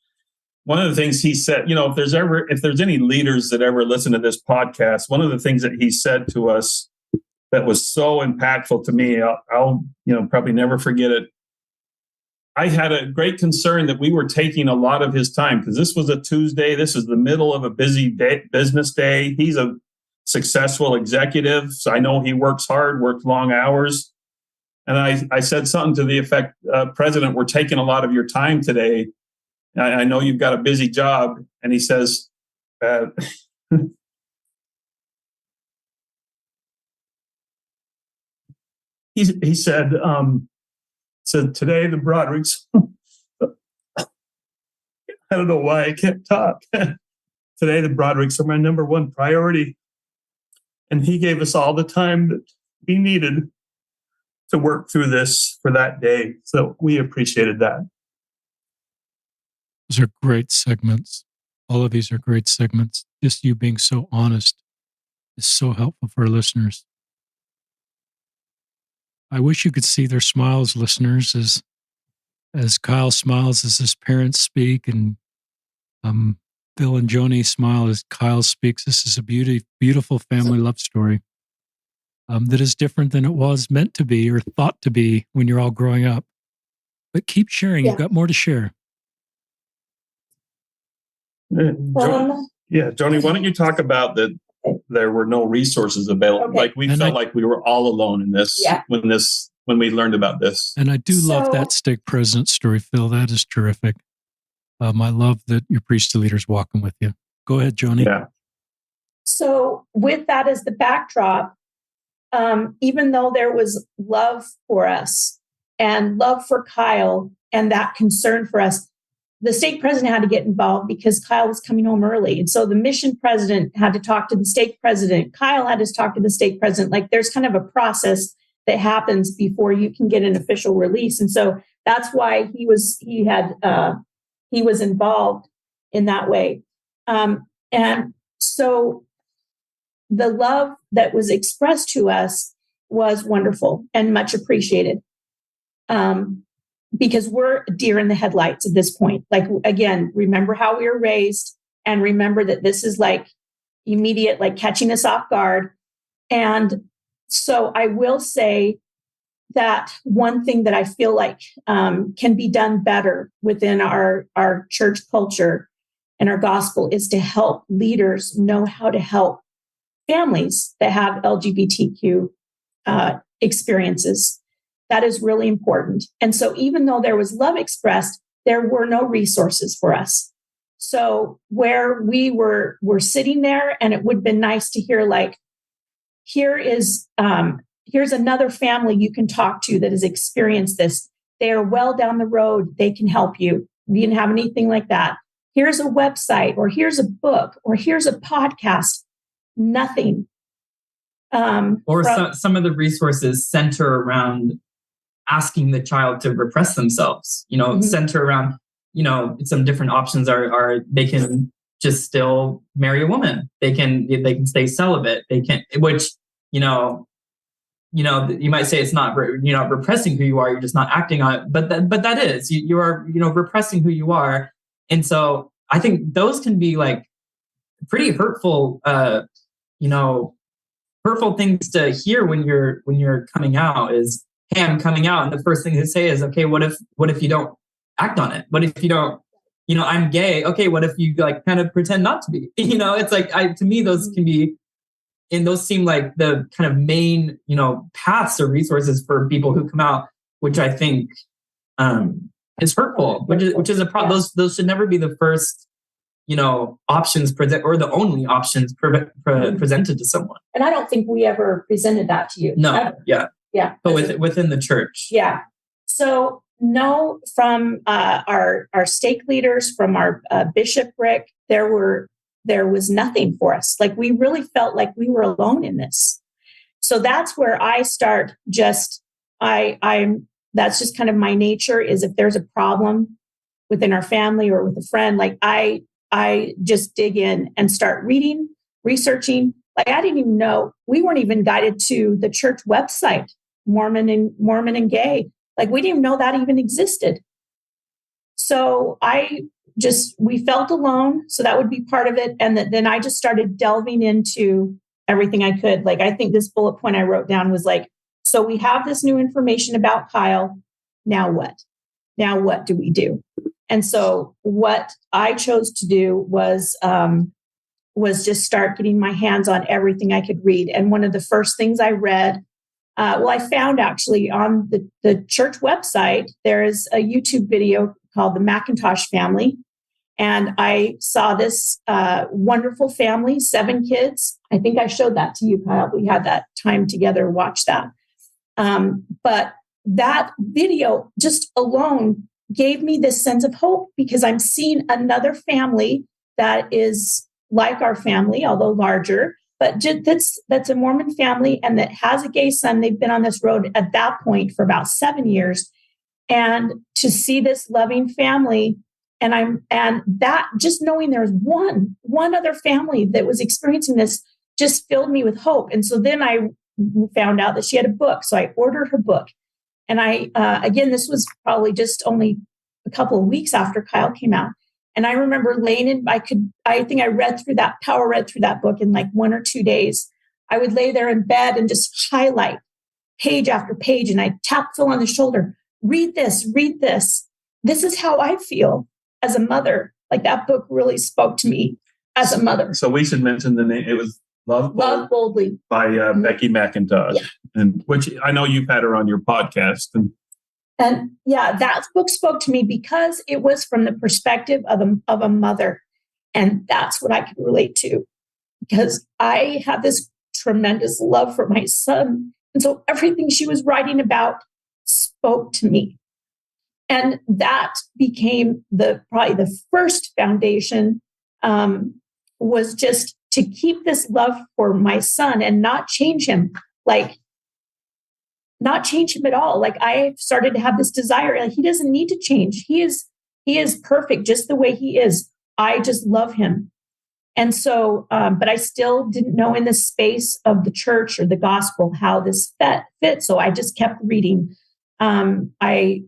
one of the things he said, if there's any leaders that ever listen to this podcast, one of the things that he said to us that was so impactful to me, I'll probably never forget it. I had a great concern that we were taking a lot of his time because this was a Tuesday. This is the middle of a busy business day. He's a successful executive, so I know he works hard, works long hours. And I said something to the effect, President, we're taking a lot of your time today. I know you've got a busy job. And he says, he said, today the Brodericks, I don't know why I can't talk. Today the Brodericks are my number one priority. And he gave us all the time that we needed to work through this for that day. So we appreciated that.
Those are great segments. All of these are great segments. Just you being so honest is so helpful for our listeners. I wish you could see their smiles, listeners, as Kyle smiles as his parents speak, and Phil and Joni smile as Kyle speaks. This is a beautiful family love story that is different than it was meant to be or thought to be when you're all growing up. But keep sharing. You've got more to share.
Joni, why don't you talk about that there were no resources available? Okay. Like we felt like we were all alone in this when we learned about this.
And I do love that stake president story, Phil. That is terrific. I love that your priesthood leader's walking with you. Go ahead, Joni.
Yeah.
So with that as the backdrop, even though there was love for us and love for Kyle and that concern for us, the stake president had to get involved because Kyle was coming home early. And so the mission president had to talk to the stake president. Kyle had to talk to the stake president. Like there's kind of a process that happens before you can get an official release. And so that's why he was involved in that way. And so the love that was expressed to us was wonderful and much appreciated. Because we're deer in the headlights at this point. Like, again, remember how we were raised, and remember that this is like immediate, like catching us off guard. And so I will say that one thing that I feel like can be done better within our church culture and our gospel is to help leaders know how to help families that have LGBTQ experiences. That is really important. And so even though there was love expressed, there were no resources for us. So where we were sitting there, and it would have been nice to hear, like, here's another family you can talk to that has experienced this. They are well down the road. They can help you. We didn't have anything like that. Here's a website, or here's a book, or here's a podcast. Nothing.
Some of the resources center around asking the child to repress themselves, center around, some different options are they can just still marry a woman. They can stay celibate. They can, which, you might say it's not, you're not repressing who you are. You're just not acting on it. But that is, you are, repressing who you are. And so I think those can be like pretty hurtful, hurtful things to hear when you're coming out is, hey, I'm coming out. And the first thing to say is, okay, what if you don't act on it? What if you don't, I'm gay. Okay. What if you like kind of pretend not to be, it's like, to me, those can be, and those seem like the kind of main, paths or resources for people who come out, which I think is hurtful, which is a problem. Those should never be the first, options present or the only options presented to someone.
And I don't think we ever presented that to you.
No.
Ever.
Yeah.
Yeah.
But within the church.
Yeah. So no, from our stake leaders, from our bishopric, there was nothing for us. Like, we really felt like we were alone in this. So that's where I start. That's just kind of my nature, is if there's a problem within our family or with a friend, like I just dig in and start reading, researching. Like, I didn't even know, we weren't even guided to the church website, Mormon and Gay. Like, we didn't even know that even existed. So we felt alone. So that would be part of it. And then I just started delving into everything I could. Like, I think this bullet point I wrote down was like, so we have this new information about Kyle. Now what? Now what do we do? And so what I chose to do was just start getting my hands on everything I could read. And one of the first things I read, I found actually on the church website, there is a YouTube video called The Macintosh Family. And I saw this wonderful family, 7 kids. I think I showed that to you, Kyle. We had that time together, watch that. But that video just alone gave me this sense of hope, because I'm seeing another family that is like our family, although larger, but that's a Mormon family and that has a gay son. They've been on this road at that point for about 7 years. And to see this loving family, and that just knowing there's one other family that was experiencing this just filled me with hope. And so then I found out that she had a book. So I ordered her book. And again, this was probably just only a couple of weeks after Kyle came out. And I remember laying in, I think I power read through that book in like 1 or 2 days. I would lay there in bed and just highlight page after page. And I'd tap Phil on the shoulder, read this. This is how I feel as a mother. Like, that book really spoke to me as a mother.
So we should mention the name. It was Love
Boldly
by Becky McIntosh, and which I know you've had her on your podcast.
And yeah, that book spoke to me because it was from the perspective of a mother. And that's what I could relate to, because I had this tremendous love for my son. And so everything she was writing about spoke to me. And that became probably the first foundation, was just to keep this love for my son and not change him, not change him at all. Like, I started to have this desire, like, he doesn't need to change. He is perfect just the way he is. I just love him. And so, but I still didn't know in the space of the church or the gospel how this fit. So I just kept reading. I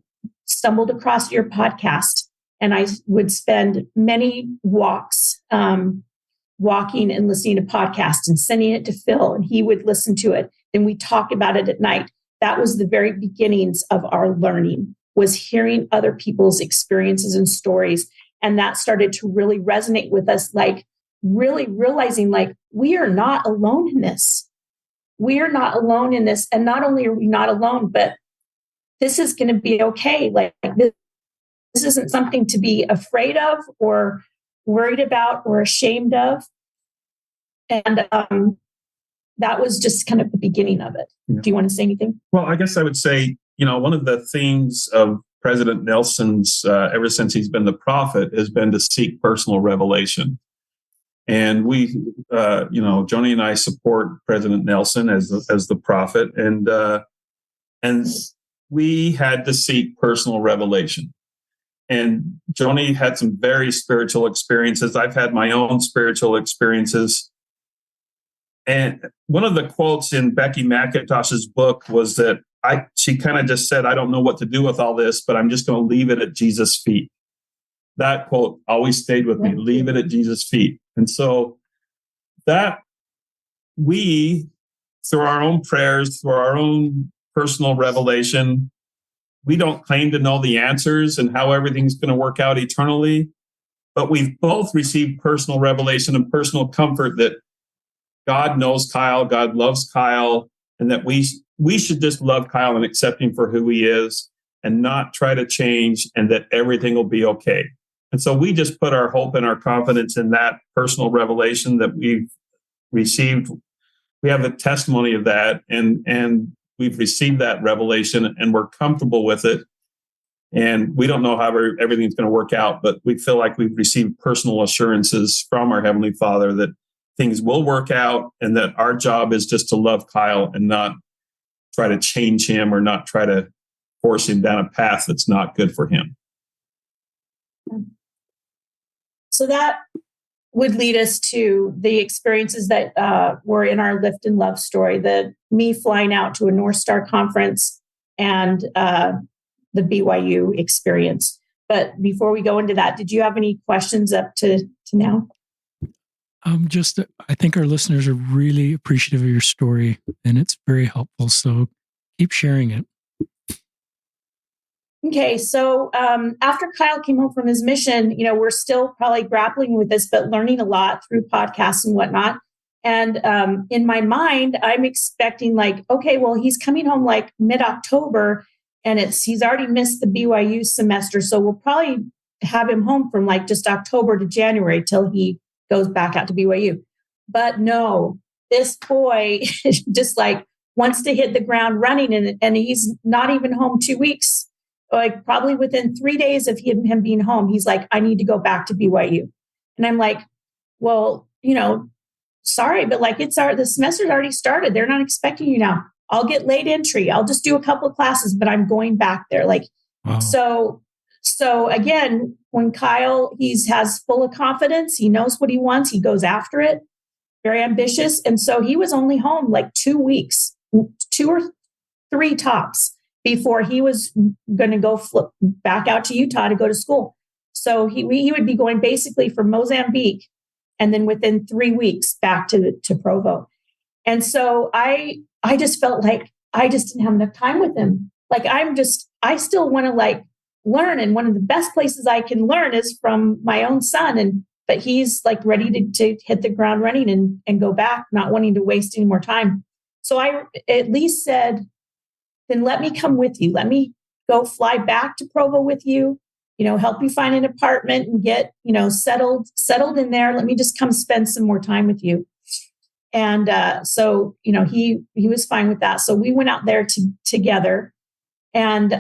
stumbled across your podcast, and I would spend many walks walking and listening to podcasts and sending it to Phil, and he would listen to it. And we talked about it at night. That was the very beginnings of our learning, was hearing other people's experiences and stories. And that started to really resonate with us, like really realizing like we are not alone in this. We are not alone in this. And not only are we not alone, but this is going to be okay. Like this isn't something to be afraid of or worried about or ashamed of. And that was just kind of the beginning of it. Yeah. Do you want to say anything?
Well, I guess I would say, one of the things of President Nelson's, ever since he's been the prophet, has been to seek personal revelation. And we, Joni and I support President Nelson as the prophet, and we had to seek personal revelation. And Joni had some very spiritual experiences. I've had my own spiritual experiences. And one of the quotes in Becky McIntosh's book was that she kind of just said, I don't know what to do with all this, but I'm just going to leave it at Jesus' feet. That quote always stayed with me, leave it at Jesus' feet. And so that we, through our own prayers, through our own personal revelation, we don't claim to know the answers and how everything's going to work out eternally, but we've both received personal revelation and personal comfort that God knows Kyle, God loves Kyle, and that we should just love Kyle and accept him for who he is and not try to change, and that everything will be okay. And so we just put our hope and our confidence in that personal revelation that we've received. We have a testimony of that, and we've received that revelation, and we're comfortable with it. And we don't know how everything's going to work out, but we feel like we've received personal assurances from our Heavenly Father that things will work out, and that our job is just to love Kyle and not try to change him or not try to force him down a path that's not good for him.
So that would lead us to the experiences that were in our Lift and Love story, me flying out to a North Star conference and the BYU experience. But before we go into that, did you have any questions up to now?
I think our listeners are really appreciative of your story, and it's very helpful. So keep sharing it.
Okay, so after Kyle came home from his mission, we're still probably grappling with this, but learning a lot through podcasts and whatnot. And in my mind, I'm expecting okay, well, he's coming home like mid-October, and he's already missed the BYU semester, so we'll probably have him home from just October to January till he goes back out to BYU. But no, this boy just wants to hit the ground running, and he's not even home 2 weeks. Probably within 3 days of him being home, he's like, I need to go back to BYU. And I'm like, well, sorry, but the semester's already started. They're not expecting you now. I'll get late entry. I'll just do a couple of classes, but I'm going back there. Wow. So again, when Kyle, has full of confidence, he knows what he wants. He goes after it, very ambitious. And so he was only home 2 weeks, 2 or 3 tops, before he was going to go flip back out to Utah to go to school. So he would be going basically from Mozambique, and then within 3 weeks back to Provo. And so I just felt like I just didn't have enough time with him. I still want to learn. And one of the best places I can learn is from my own son. But he's ready to hit the ground running and go back, not wanting to waste any more time. So I at least said, then let me come with you. Let me go fly back to Provo with you, help you find an apartment and get, settled in there. Let me just come spend some more time with you. And so, he was fine with that. So we went out there together, and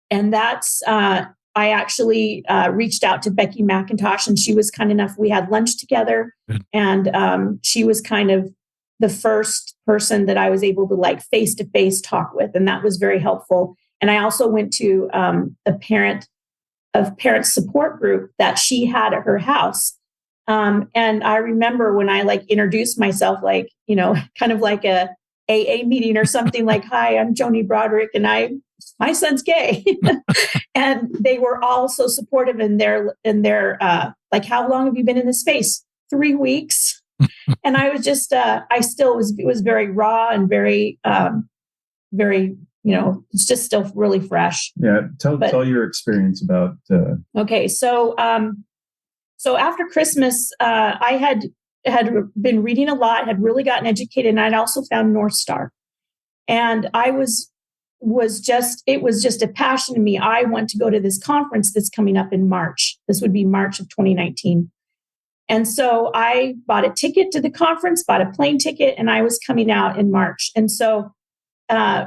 that's, I actually reached out to Becky McIntosh, and she was kind enough. We had lunch together. Good. And she was kind of the first person that I was able to face-to-face talk with. And that was very helpful. And I also went to a parent support group that she had at her house And I remember when I like introduced myself, like, kind of like a AA meeting or something, like, hi, I'm Joni Broderick and my son's gay. And they were all so supportive in their like, how long have you been in this space? 3 weeks. And I was just, it was very raw and very, very, it's just still really fresh.
Yeah. Tell your experience about.
Okay. So after Christmas, I had been reading a lot, had really gotten educated, and I'd also found North Star. And I was just a passion to me. I want to go to this conference that's coming up in March. This would be March of 2019. And so I bought a ticket to the conference, bought a plane ticket, and I was coming out in March. And so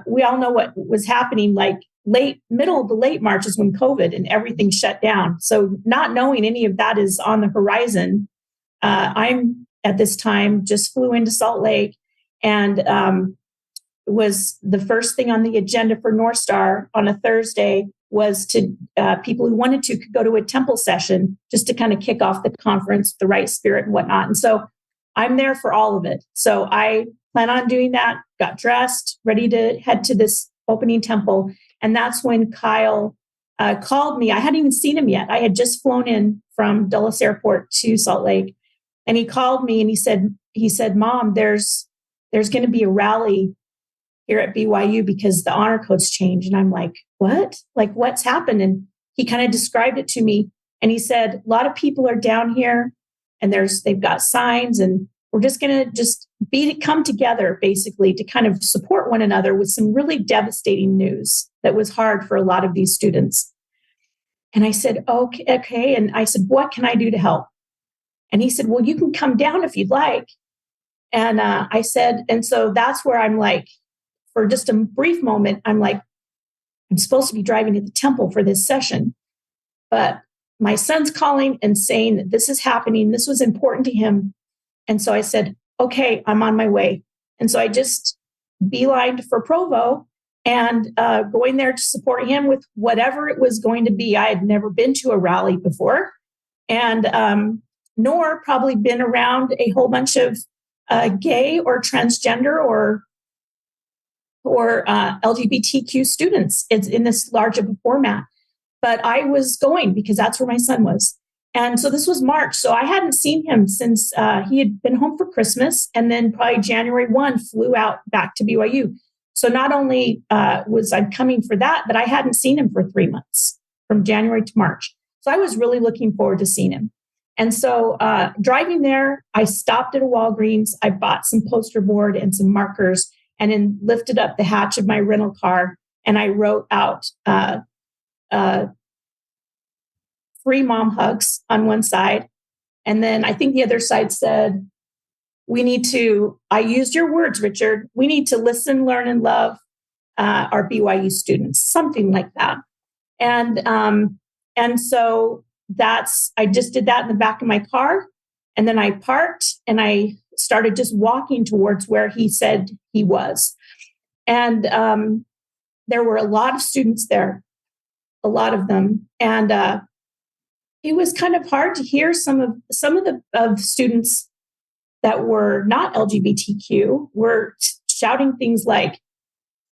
we all know what was happening, like middle to late March is when COVID and everything shut down. So not knowing any of that is on the horizon, I'm at this time just flew into Salt Lake, and was the first thing on the agenda for North Star on a Thursday was to people who wanted to could go to a temple session just to kind of kick off the conference, the right spirit and whatnot. And so I'm there for all of it. So I plan on doing that, got dressed, ready to head to this opening temple. And that's when Kyle called me. I hadn't even seen him yet. I had just flown in from Dulles Airport to Salt Lake. And he called me and he said, Mom, there's going to be a rally here at BYU because the honor code's changed. And I'm like, what? Like, what's happened? And he kind of described it to me. And he said, a lot of people are down here and they've got signs, and we're just going to come together basically to kind of support one another with some really devastating news that was hard for a lot of these students. And I said, okay. And I said, what can I do to help? And he said, well, you can come down if you'd like. And I said, and so that's where I'm like, for just a brief moment, I'm like, I'm supposed to be driving to the temple for this session, but my son's calling and saying that this is happening. This was important to him. And so I said, okay, I'm on my way. And so I just beelined for Provo and going there to support him with whatever it was going to be. I had never been to a rally before, and nor probably been around a whole bunch of gay or transgender or LGBTQ students. It's in this large of a format. But I was going because that's where my son was. And so this was March. So I hadn't seen him since he had been home for Christmas. And then probably January 1 flew out back to BYU. So not only was I coming for that, but I hadn't seen him for 3 months, from January to March. So I was really looking forward to seeing him. And so driving there, I stopped at a Walgreens. I bought some poster board and some markers, and then lifted up the hatch of my rental car, and I wrote out free mom hugs on one side. And then I think the other side said, I used your words, Richard, we need to listen, learn, and love our BYU students, something like that. And so I just did that in the back of my car. And then I parked and I started just walking towards where he said he was. And there were a lot of students there, a lot of them. And it was kind of hard to hear some of the students that were not LGBTQ were shouting things like,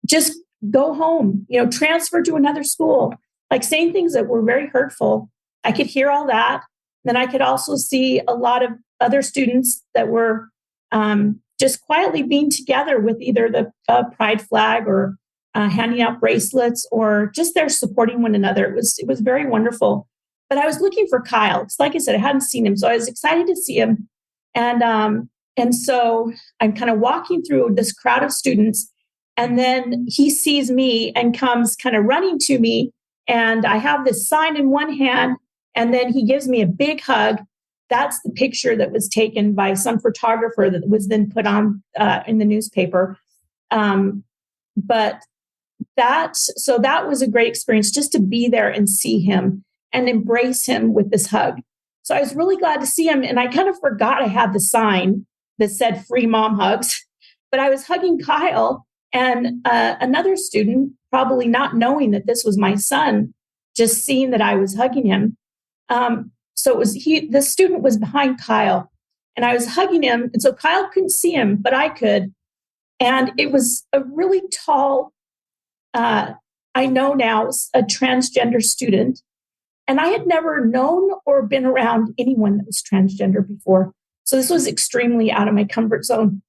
just go home, transfer to another school, like saying things that were very hurtful. I could hear all that. Then I could also see a lot of other students that were just quietly being together with either the pride flag or handing out bracelets, or just there supporting one another. It was very wonderful. But I was looking for Kyle, because like I said, I hadn't seen him. So I was excited to see him. And so I'm kind of walking through this crowd of students, and then he sees me and comes kind of running to me. And I have this sign in one hand, and then he gives me a big hug. That's the picture that was taken by some photographer that was then put on in the newspaper. But that was a great experience, just to be there and see him and embrace him with this hug. So I was really glad to see him. And I kind of forgot I had the sign that said free mom hugs, but I was hugging Kyle, and another student, probably not knowing that this was my son, just seeing that I was hugging him, So the student was behind Kyle, and I was hugging him. And so Kyle couldn't see him, but I could. And it was a really tall, I know now, a transgender student. And I had never known or been around anyone that was transgender before. So this was extremely out of my comfort zone.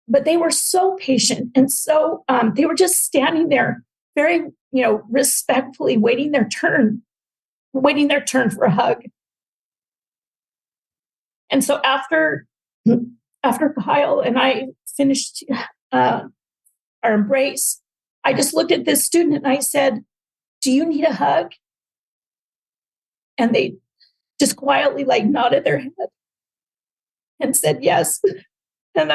But they were so patient, and so they were just standing there very, respectfully waiting their turn for a hug. And so after Kyle and I finished our embrace, I just looked at this student and I said, "Do you need a hug?" And they just quietly nodded their head and said yes. And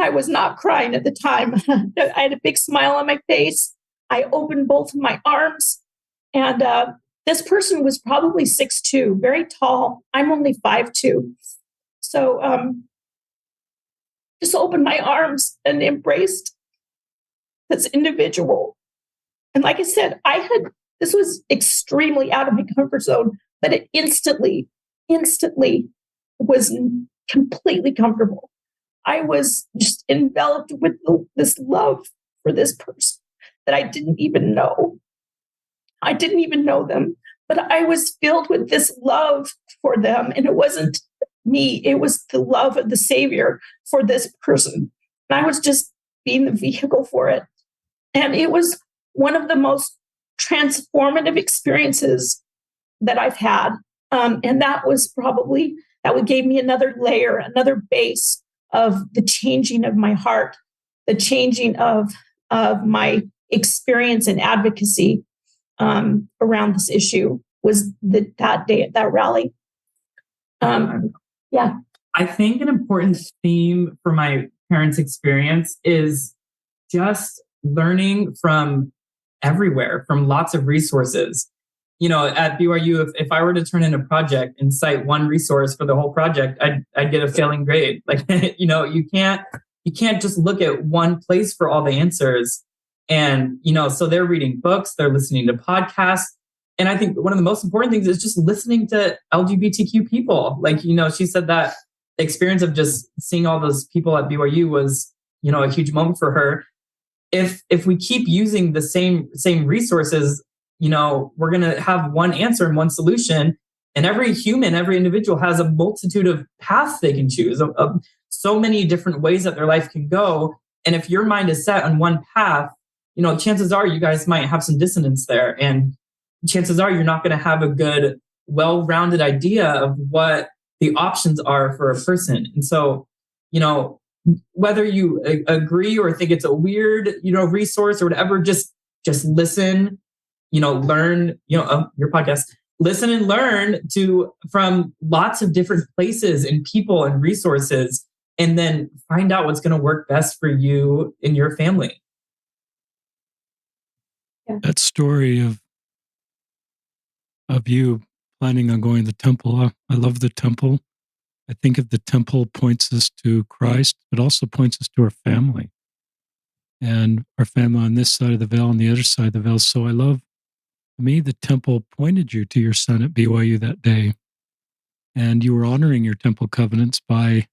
I was not crying at the time. I had a big smile on my face. I opened both of my arms, and this person was probably 6'2", very tall. I'm only 5'2". So just opened my arms and embraced this individual. And like I said, this was extremely out of my comfort zone, but it instantly was completely comfortable. I was just enveloped with this love for this person that I didn't even know. I didn't even know them, but I was filled with this love for them. And it wasn't me, it was the love of the Savior for this person. And I was just being the vehicle for it. And it was one of the most transformative experiences that I've had. And that gave me another layer, another base of the changing of my heart, the changing of my experience and advocacy around this issue was that day at that rally. Yeah.
I think an important theme for my parents' experience is just learning from everywhere, from lots of resources. At BYU, if I were to turn in a project and cite one resource for the whole project, I'd get a failing grade. You can't just look at one place for all the answers. And, so they're reading books, they're listening to podcasts. And I think one of the most important things is just listening to LGBTQ people. She said that the experience of just seeing all those people at BYU was, a huge moment for her. If we keep using the same resources, we're going to have one answer and one solution. And every individual has a multitude of paths they can choose, of so many different ways that their life can go. And if your mind is set on one path, chances are you guys might have some dissonance there. And chances are you're not going to have a good, well-rounded idea of what the options are for a person. And so, whether you agree or think it's a weird, resource or whatever, just listen, learn, your podcast, listen and learn from lots of different places and people and resources, and then find out what's going to work best for you and your family.
Yeah. That story of you planning on going to the temple, I love the temple. I think of the temple points us to Christ, but also points us to our family. And our family on this side of the veil and the other side of the veil. So I love, to me, the temple pointed you to your son at BYU that day. And you were honoring your temple covenants by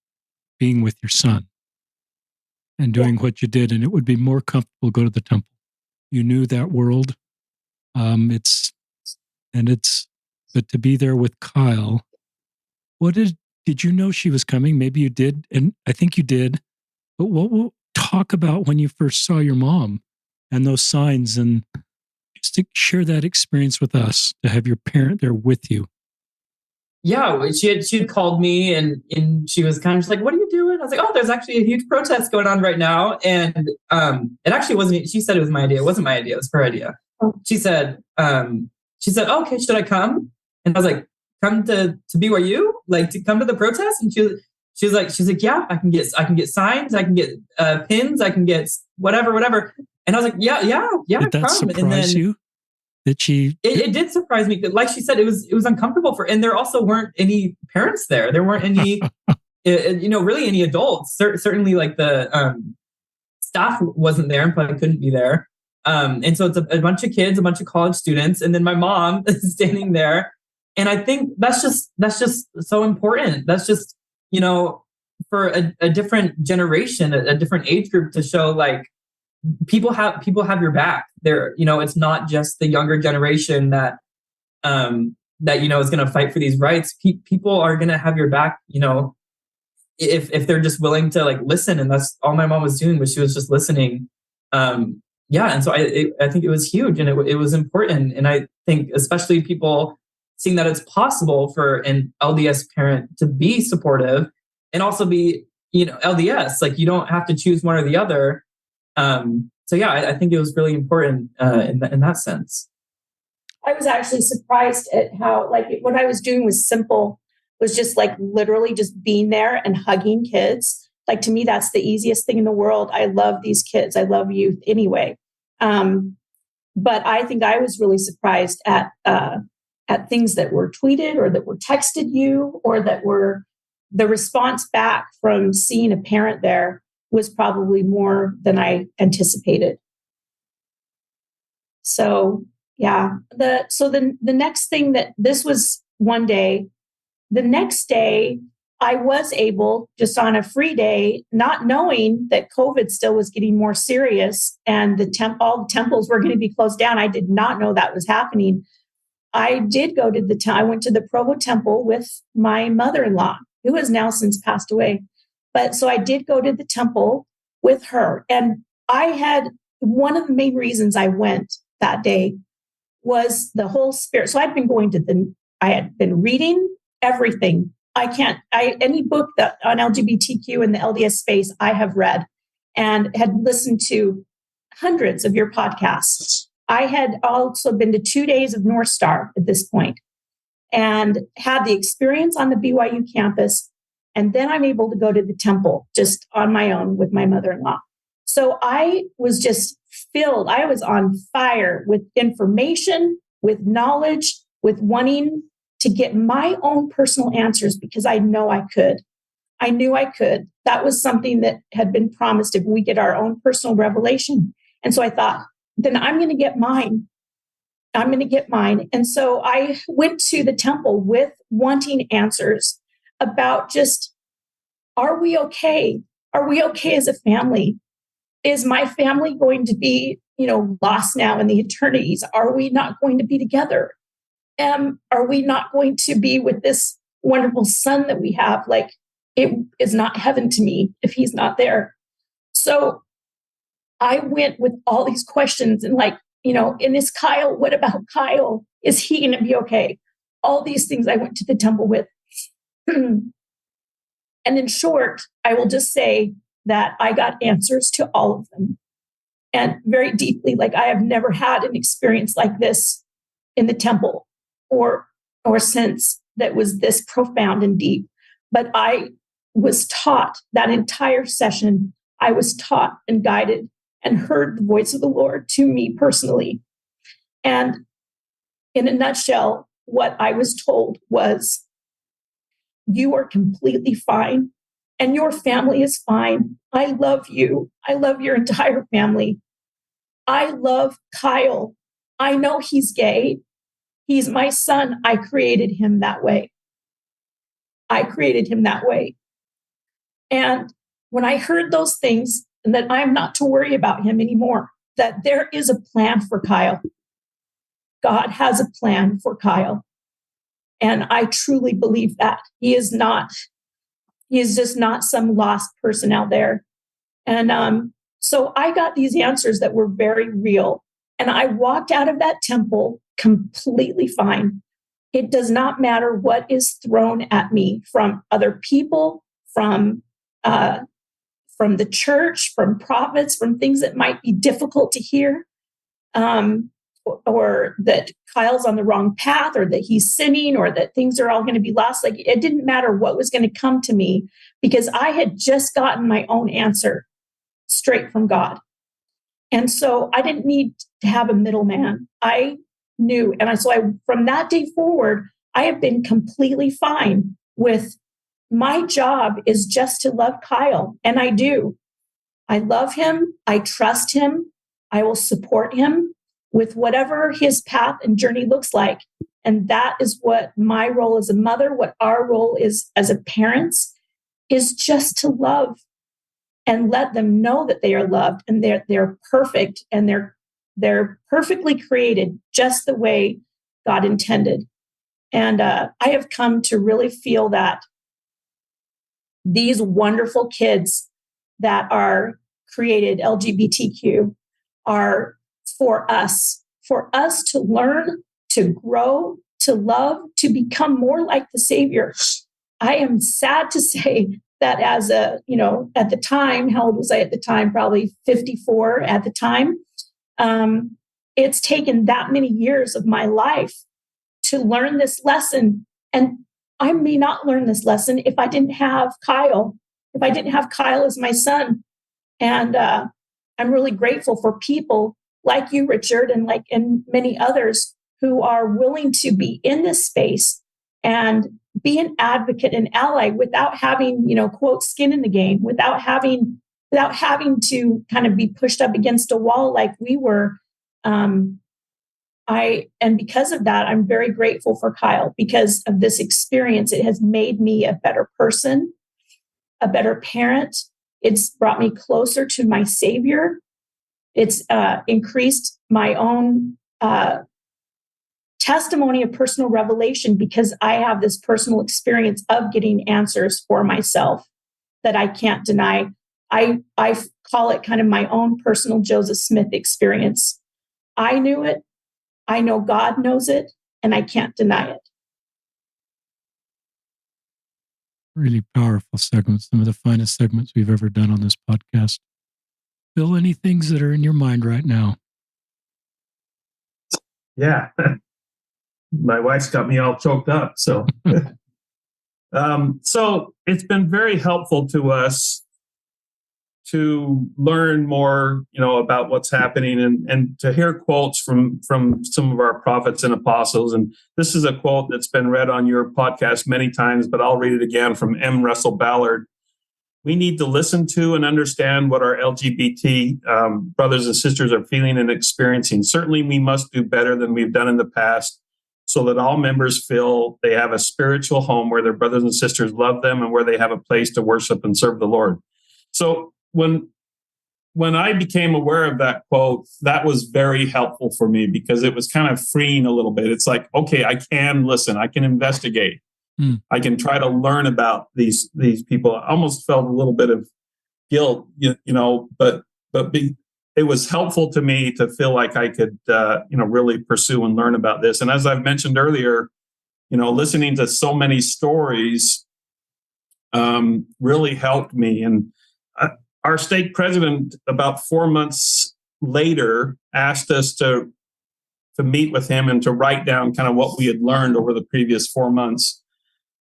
being with your son and doing what you did. And it would be more comfortable to go to the temple. You knew that world. But to be there with Kyle, did you know she was coming? Maybe you did. And I think you did. But what we'll talk about when you first saw your mom and those signs, and just to share that experience with us, to have your parent there with you.
Yeah, she had called me and she was kind of just like, "What are you doing?" I was like, "Oh, there's actually a huge protest going on right now." And it actually wasn't. She said it was my idea. It wasn't my idea. It was her idea. She said, "Oh, okay, should I come?" And I was like, "Come to BYU? Like to come to the protest?" And she's like, "Yeah, I can get signs, I can get pins, I can get whatever." And I was like, "Yeah."
Did that surprise you? It
did surprise me. Like she said, it was uncomfortable and there also weren't any parents there. There weren't any, really any adults. Certainly, like the staff wasn't there and probably couldn't be there. And so it's a bunch of kids, a bunch of college students, and then my mom is standing there. And I think that's just so important. That's just, for a different generation, a different age group, to show like people have your back. There, it's not just the younger generation that is going to fight for these rights. People are going to have your back, if they're just willing to like listen. And that's all my mom was doing, was she was just listening. And so I think it was huge, and it was important. And I think especially people seeing that it's possible for an LDS parent to be supportive and also be, LDS, like you don't have to choose one or the other. I think it was really important in that sense.
I was actually surprised at how, like, what I was doing was simple, was just like literally just being there and hugging kids. Like, to me, that's the easiest thing in the world. I love these kids. I love youth anyway. But I think I was really surprised at things that were tweeted or that were texted you, or that were the response back from seeing a parent there was probably more than I anticipated. So yeah, the next thing, that this was one day, the next day I was able, just on a free day, not knowing that COVID still was getting more serious and all the temples were going to be closed down. I did not know that was happening. I did go to I went to the Provo temple with my mother-in-law, who has now since passed away. But so I did go to the temple with her. And I had, one of the main reasons I went that day was the whole spirit. So I had been reading everything. Any book that on LGBTQ in the LDS space, I have read and had listened to hundreds of your podcasts. I had also been to 2 days of North Star at this point and had the experience on the BYU campus. And then I'm able to go to the temple just on my own with my mother-in-law. So I was just filled. I was on fire with information, with knowledge, with wanting to get my own personal answers, because I know I could. I knew I could. That was something that had been promised, if we get our own personal revelation. And so I thought, then I'm going to get mine. I'm going to get mine. And so I went to the temple with wanting answers about just, are we okay? Are we okay as a family? Is my family going to be, lost now in the eternities? Are we not going to be together? Are we not going to be with this wonderful son that we have? Like, it is not heaven to me if he's not there. So I went with all these questions and and is Kyle, what about Kyle? Is he going to be okay? All these things I went to the temple with. And in short, I will just say that I got answers to all of them. And very deeply, like, I have never had an experience like this in the temple or since, that was this profound and deep. But I was taught that entire session. I was taught and guided and heard the voice of the Lord to me personally. And in a nutshell, what I was told was, you are completely fine and your family is fine. I love you. I love your entire family. I love Kyle. I know he's gay. He's my son. I created him that way. And when I heard those things, and that I'm not to worry about him anymore, that there is a plan for Kyle. God has a plan for Kyle. And I truly believe that. He is just not some lost person out there. And so I got these answers that were very real. And I walked out of that temple completely fine. It does not matter what is thrown at me from other people, from the church, from prophets, from things that might be difficult to hear, or that Kyle's on the wrong path, or that he's sinning, or that things are all going to be lost. Like, it didn't matter what was going to come to me, because I had just gotten my own answer straight from God. And so I didn't need to have a middleman. I knew. And from that day forward, I have been completely fine with, my job is just to love Kyle. And I do. I love him. I trust him. I will support him with whatever his path and journey looks like. And that is what my role as a mother, what our role is as a parents, is just to love and let them know that they are loved and they're perfect and they're perfectly created just the way God intended. And I have come to really feel that these wonderful kids that are created LGBTQ are for us to learn, to grow, to love, to become more like the Savior. I am sad to say that as a, at the time, how old was I at the time? Probably 54 at the time. It's taken that many years of my life to learn this lesson. And I may not learn this lesson if I didn't have Kyle, as my son. And I'm really grateful for people like you, Richard, and many others who are willing to be in this space and be an advocate and ally without having, quote, skin in the game, without having to kind of be pushed up against a wall like we were. And because of that, I'm very grateful for Kyle. Because of this experience, it has made me a better person, a better parent. It's brought me closer to my Savior. It's increased my own testimony of personal revelation, because I have this personal experience of getting answers for myself that I can't deny. I call it kind of my own personal Joseph Smith experience. I knew it. I know God knows it, and I can't deny it.
Really powerful segments, some of the finest segments we've ever done on this podcast. Bill, any things that are in your mind right now?
Yeah. My wife's got me all choked up. So, so it's been very helpful to us to learn more, about what's happening and to hear quotes from some of our prophets and apostles. And this is a quote that's been read on your podcast many times, but I'll read it again from M. Russell Ballard. We need to listen to and understand what our LGBT brothers and sisters are feeling and experiencing. Certainly, we must do better than we've done in the past, so that all members feel they have a spiritual home where their brothers and sisters love them and where they have a place to worship and serve the Lord. So when I became aware of that quote, that was very helpful for me, because it was kind of freeing a little bit. It's like, okay, I can listen, I can investigate, I can try to learn about these people. I almost felt a little bit of guilt, but it was helpful to me to feel like I could, really pursue and learn about this. And as I've mentioned earlier, listening to so many stories really helped me. And our stake president, about 4 months later, asked us to meet with him and to write down kind of what we had learned over the previous 4 months.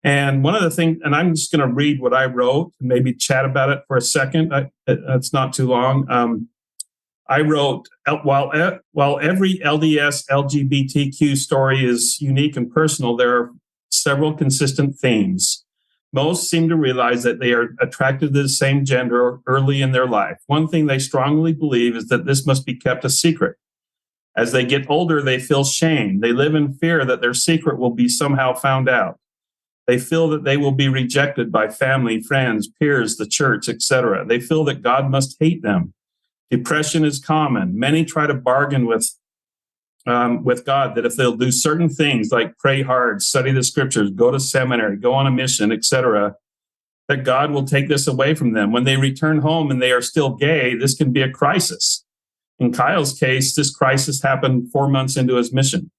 And one of the things, and I'm just going to read what I wrote and maybe chat about it for a second. That's not too long. I wrote, while every LDS LGBTQ story is unique and personal, there are several consistent themes. Most seem to realize that they are attracted to the same gender early in their life. One thing they strongly believe is that this must be kept a secret. As they get older, they feel shame. They live in fear that their secret will be somehow found out. They feel that they will be rejected by family, friends, peers, the church, etc. They feel that God must hate them. Depression is common. Many try to bargain with God that if they'll do certain things like pray hard, study the scriptures, go to seminary, go on a mission, etc., that God will take this away from them. When they return home and they are still gay, this can be a crisis. In Kyle's case, this crisis happened 4 months into his mission.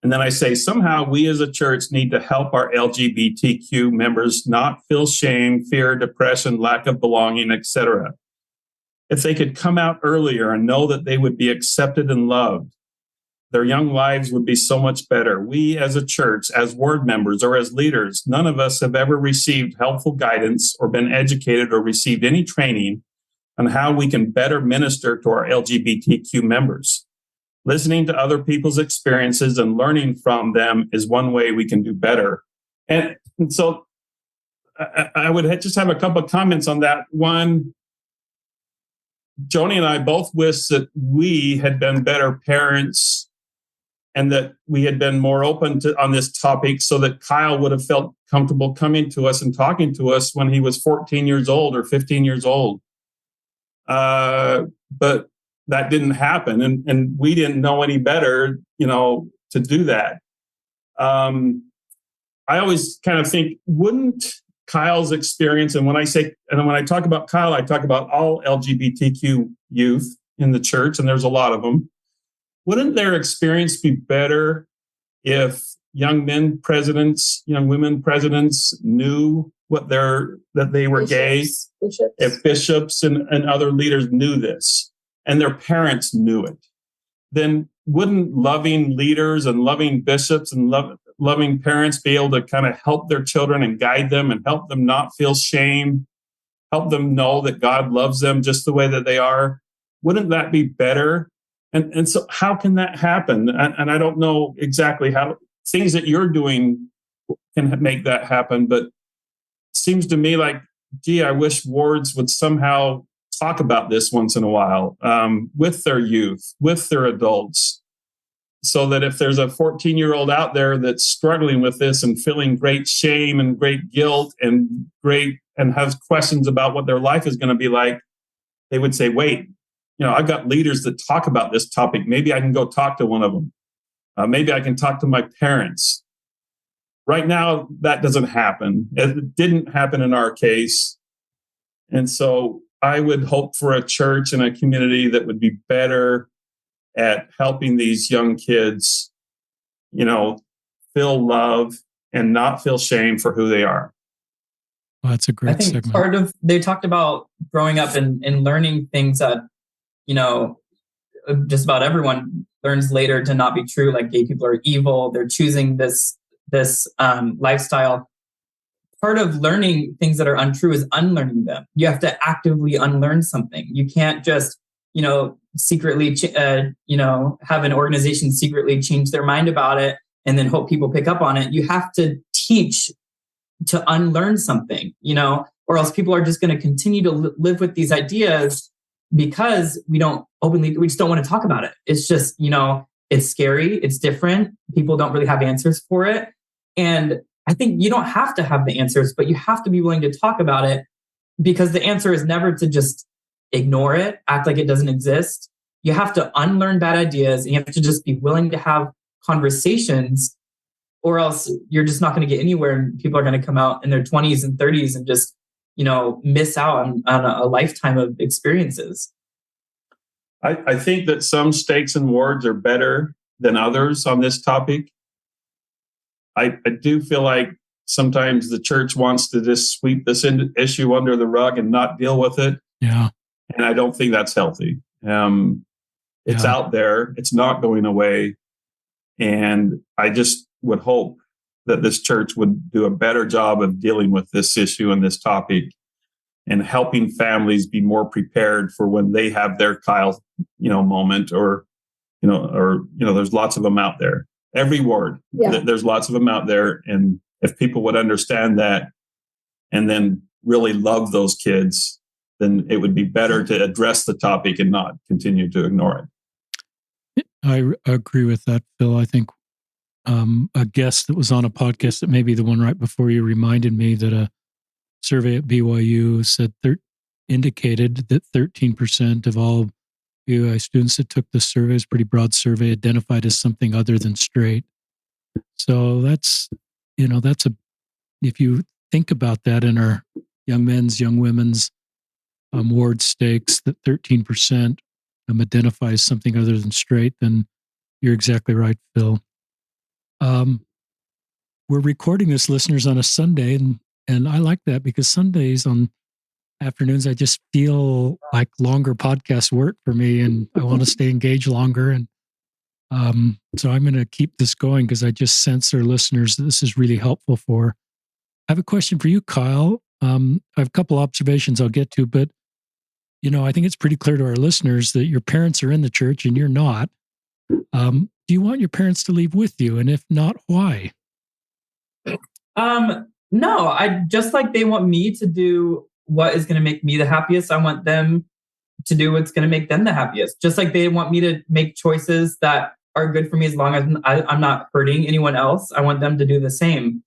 And then I say, somehow we as a church need to help our LGBTQ members not feel shame, fear, depression, lack of belonging, etc. If they could come out earlier and know that they would be accepted and loved, their young lives would be so much better. We as a church, as ward members or as leaders, none of us have ever received helpful guidance or been educated or received any training on how we can better minister to our LGBTQ members. Listening to other people's experiences and learning from them is one way we can do better. And so I would just have a couple of comments on that. One, Joni and I both wish that we had been better parents and that we had been more open on this topic so that Kyle would have felt comfortable coming to us and talking to us when he was 14 years old or 15 years old. But that didn't happen, and we didn't know any better, to do that. I always kind of think, wouldn't Kyle's experience, and when I talk about Kyle, I talk about all LGBTQ youth in the church, and there's a lot of them. Wouldn't their experience be better if young men presidents, young women presidents knew that they were gay? If bishops and other leaders knew this, and their parents knew it, then wouldn't loving leaders and loving bishops and loving parents be able to kind of help their children and guide them and help them not feel shame, help them know that God loves them just the way that they are? Wouldn't that be better? And so how can that happen? And I don't know exactly how things that you're doing can make that happen, but it seems to me like, gee, I wish wards would somehow talk about this once in a while with their youth, with their adults, so that if there's a 14-year-old out there that's struggling with this and feeling great shame and great guilt and has questions about what their life is going to be like, they would say, wait, I've got leaders that talk about this topic. Maybe I can go talk to one of them. Maybe I can talk to my parents. Right now, that doesn't happen. It didn't happen in our case. And so I would hope for a church and a community that would be better at helping these young kids, feel love and not feel shame for who they are.
Well, that's a great
I think
segment.
They talked about growing up and learning things that, just about everyone learns later to not be true, like gay people are evil. They're choosing this lifestyle. Part of learning things that are untrue is unlearning them. You have to actively unlearn something. You can't just, secretly, have an organization secretly change their mind about it and then hope people pick up on it. You have to teach to unlearn something, or else people are just going to continue to live with these ideas because we just don't want to talk about it. It's just, it's scary. It's different. People don't really have answers for it. And I think you don't have to have the answers, but you have to be willing to talk about it, because the answer is never to just ignore it, act like it doesn't exist. You have to unlearn bad ideas, and you have to just be willing to have conversations, or else you're just not going to get anywhere, and people are going to come out in their 20s and 30s and just, miss out on a lifetime of experiences.
I think that some stakes and wards are better than others on this topic. I do feel like sometimes the church wants to just sweep this issue under the rug and not deal with it.
Yeah.
And I don't think that's healthy. It's out there. It's not going away. And I just would hope that this church would do a better job of dealing with this issue and this topic and helping families be more prepared for when they have their Kyle, moment, or there's lots of them out there. Every ward, there's lots of them out there. And if people would understand that and then really love those kids, then it would be better to address the topic and not continue to ignore it.
I agree with that, Phil. I think a guest that was on a podcast that maybe the one right before you reminded me that a survey at BYU indicated that 13% of all BYU students that took the survey, is a pretty broad survey, identified as something other than straight. So that's if you think about that in our young men's, young women's ward stakes, that 13% identifies something other than straight, then you're exactly right, Phil. We're recording this, listeners, on a Sunday, and I like that because Sundays on afternoons, I just feel like longer podcasts work for me, and I want to stay engaged longer. And so I'm going to keep this going because I just sense our listeners that this is really helpful for. I have a question for you, Kyle. I have a couple observations I'll get to, but I think it's pretty clear to our listeners that your parents are in the church and you're not. Do you want your parents to leave with you? And if not, why?
No, I just like they want me to do what is going to make me the happiest. I want them to do what's going to make them the happiest. Just like they want me to make choices that are good for me as long as I'm not hurting anyone else. I want them to do the same.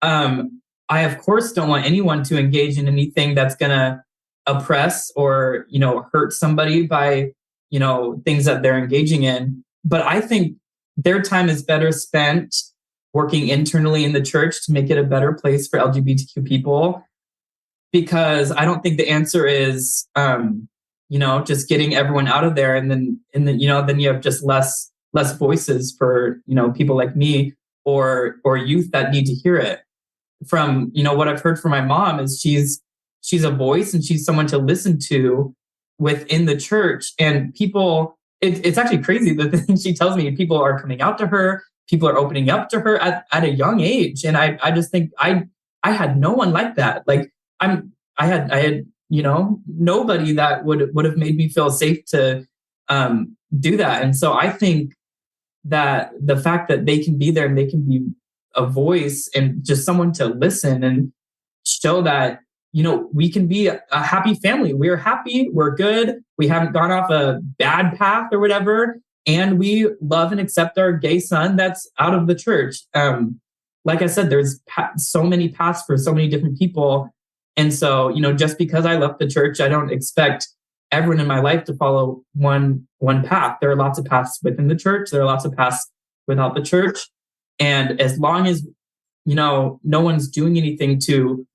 I, of course, don't want anyone to engage in anything that's going to oppress or, hurt somebody by, things that they're engaging in. But I think their time is better spent working internally in the church to make it a better place for LGBTQ people, because I don't think the answer is, just getting everyone out of there, and then then you have just less voices for people like me or youth that need to hear it. From what I've heard from my mom is she's a voice and she's someone to listen to within the church, and people. It's actually crazy the things she tells me. People are coming out to her. People are opening up to her at a young age, and I just think I had no one like that. Like I had nobody that would have made me feel safe to do that. And so I think that the fact that they can be there and they can be a voice and just someone to listen and show that we can be a happy family. We're happy. We're good. We haven't gone off a bad path or whatever. And we love and accept our gay son that's out of the church. Like I said, there's so many paths for so many different people. And so, just because I left the church, I don't expect everyone in my life to follow one path. There are lots of paths within the church. There are lots of paths without the church. And as long as, no one's doing anything to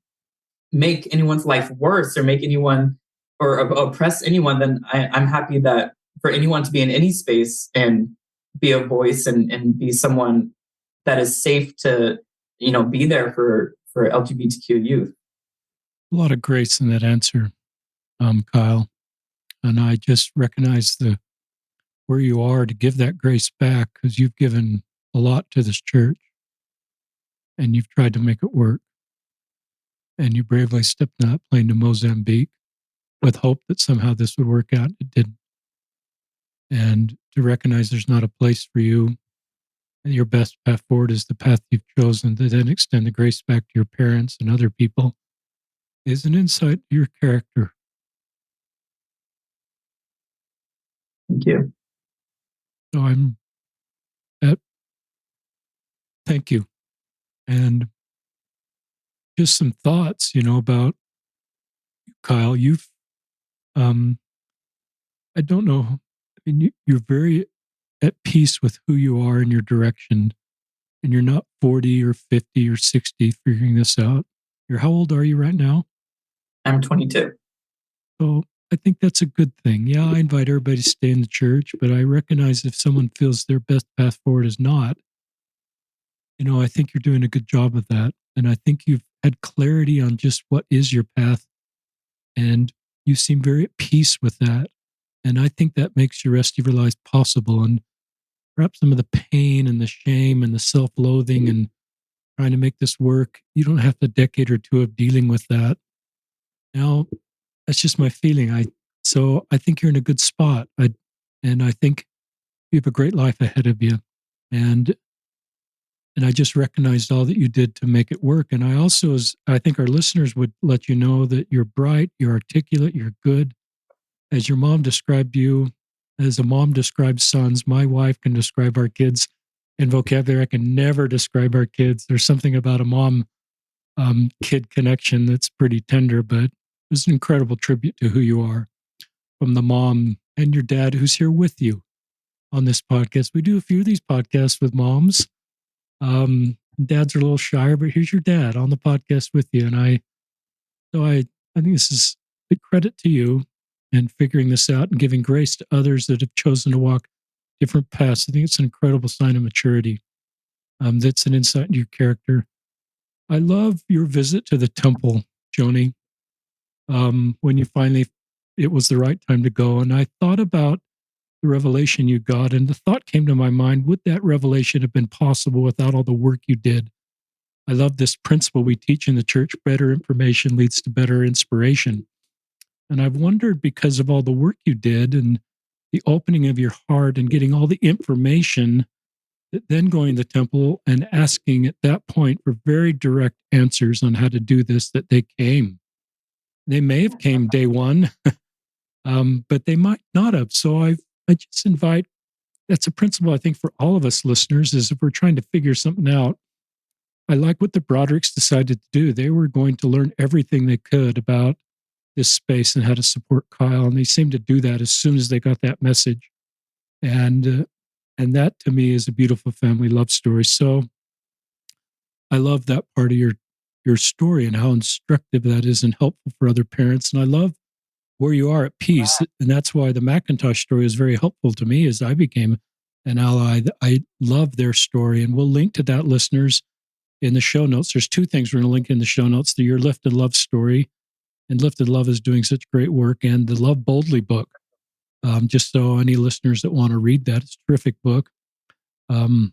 make anyone's life worse or make anyone or oppress anyone, then I'm happy that for anyone to be in any space and be a voice and be someone that is safe to, be there for LGBTQ youth.
A lot of grace in that answer, Kyle. And I just recognize where you are to give that grace back, because you've given a lot to this church and you've tried to make it work. And you bravely stepped on that plane to Mozambique with hope that somehow this would work out. It didn't. And to recognize there's not a place for you, and your best path forward is the path you've chosen, to then extend the grace back to your parents and other people, is an insight to your character.
Thank you.
So thank you. And just some thoughts, about Kyle. You've, I don't know. I mean, you're very at peace with who you are and your direction, and you're not 40 or 50 or 60 figuring this out. How old are you right now?
I'm 22.
So I think that's a good thing. Yeah, I invite everybody to stay in the church, but I recognize if someone feels their best path forward is not, I think you're doing a good job of that. And I think you've had clarity on just what is your path. And you seem very at peace with that. And I think that makes the rest of your life possible. And perhaps some of the pain and the shame and the self-loathing and trying to make this work, you don't have a decade or two of dealing with that. Now, that's just my feeling. So I think you're in a good spot. And I think you have a great life ahead of you. And I just recognized all that you did to make it work. And I think our listeners would let you know that you're bright, you're articulate, you're good. As your mom described you, as a mom describes sons, my wife can describe our kids in vocabulary I can never describe our kids. There's something about a mom-kid connection that's pretty tender, but it's an incredible tribute to who you are from the mom and your dad who's here with you on this podcast. We do a few of these podcasts with moms. Dads are a little shyer, but here's your dad on the podcast with you. And I think this is big credit to you and figuring this out and giving grace to others that have chosen to walk different paths. I think it's an incredible sign of maturity. That's an insight into your character. I love your visit to the temple, Joni, when you finally, it was the right time to go. And I thought about the revelation you got, and the thought came to my mind, would that revelation have been possible without all the work you did? I love this principle we teach in the church: better information leads to better inspiration. And I've wondered, because of all the work you did and the opening of your heart and getting all the information, that then going to the temple and asking at that point for very direct answers on how to do this, that they came. They may have came day one, but they might not have. So I just invite that's a principle I think for all of us listeners is if we're trying to figure something out. I like what the Brodericks decided to do. They were going to learn everything they could about this space and how to support Kyle, and they seemed to do that as soon as they got that message. And that to me is a beautiful family love story. So I love that part of your story and how instructive that is and helpful for other parents. And I love where you are at peace. And that's why the Macintosh story is very helpful to me as I became an ally. I love their story. And we'll link to that, listeners, in the show notes. There's two things we're going to link in the show notes: the Your Lifted Love story, and Lifted Love is doing such great work, and the Love Boldly book. Just so any listeners that want to read that, it's a terrific book. But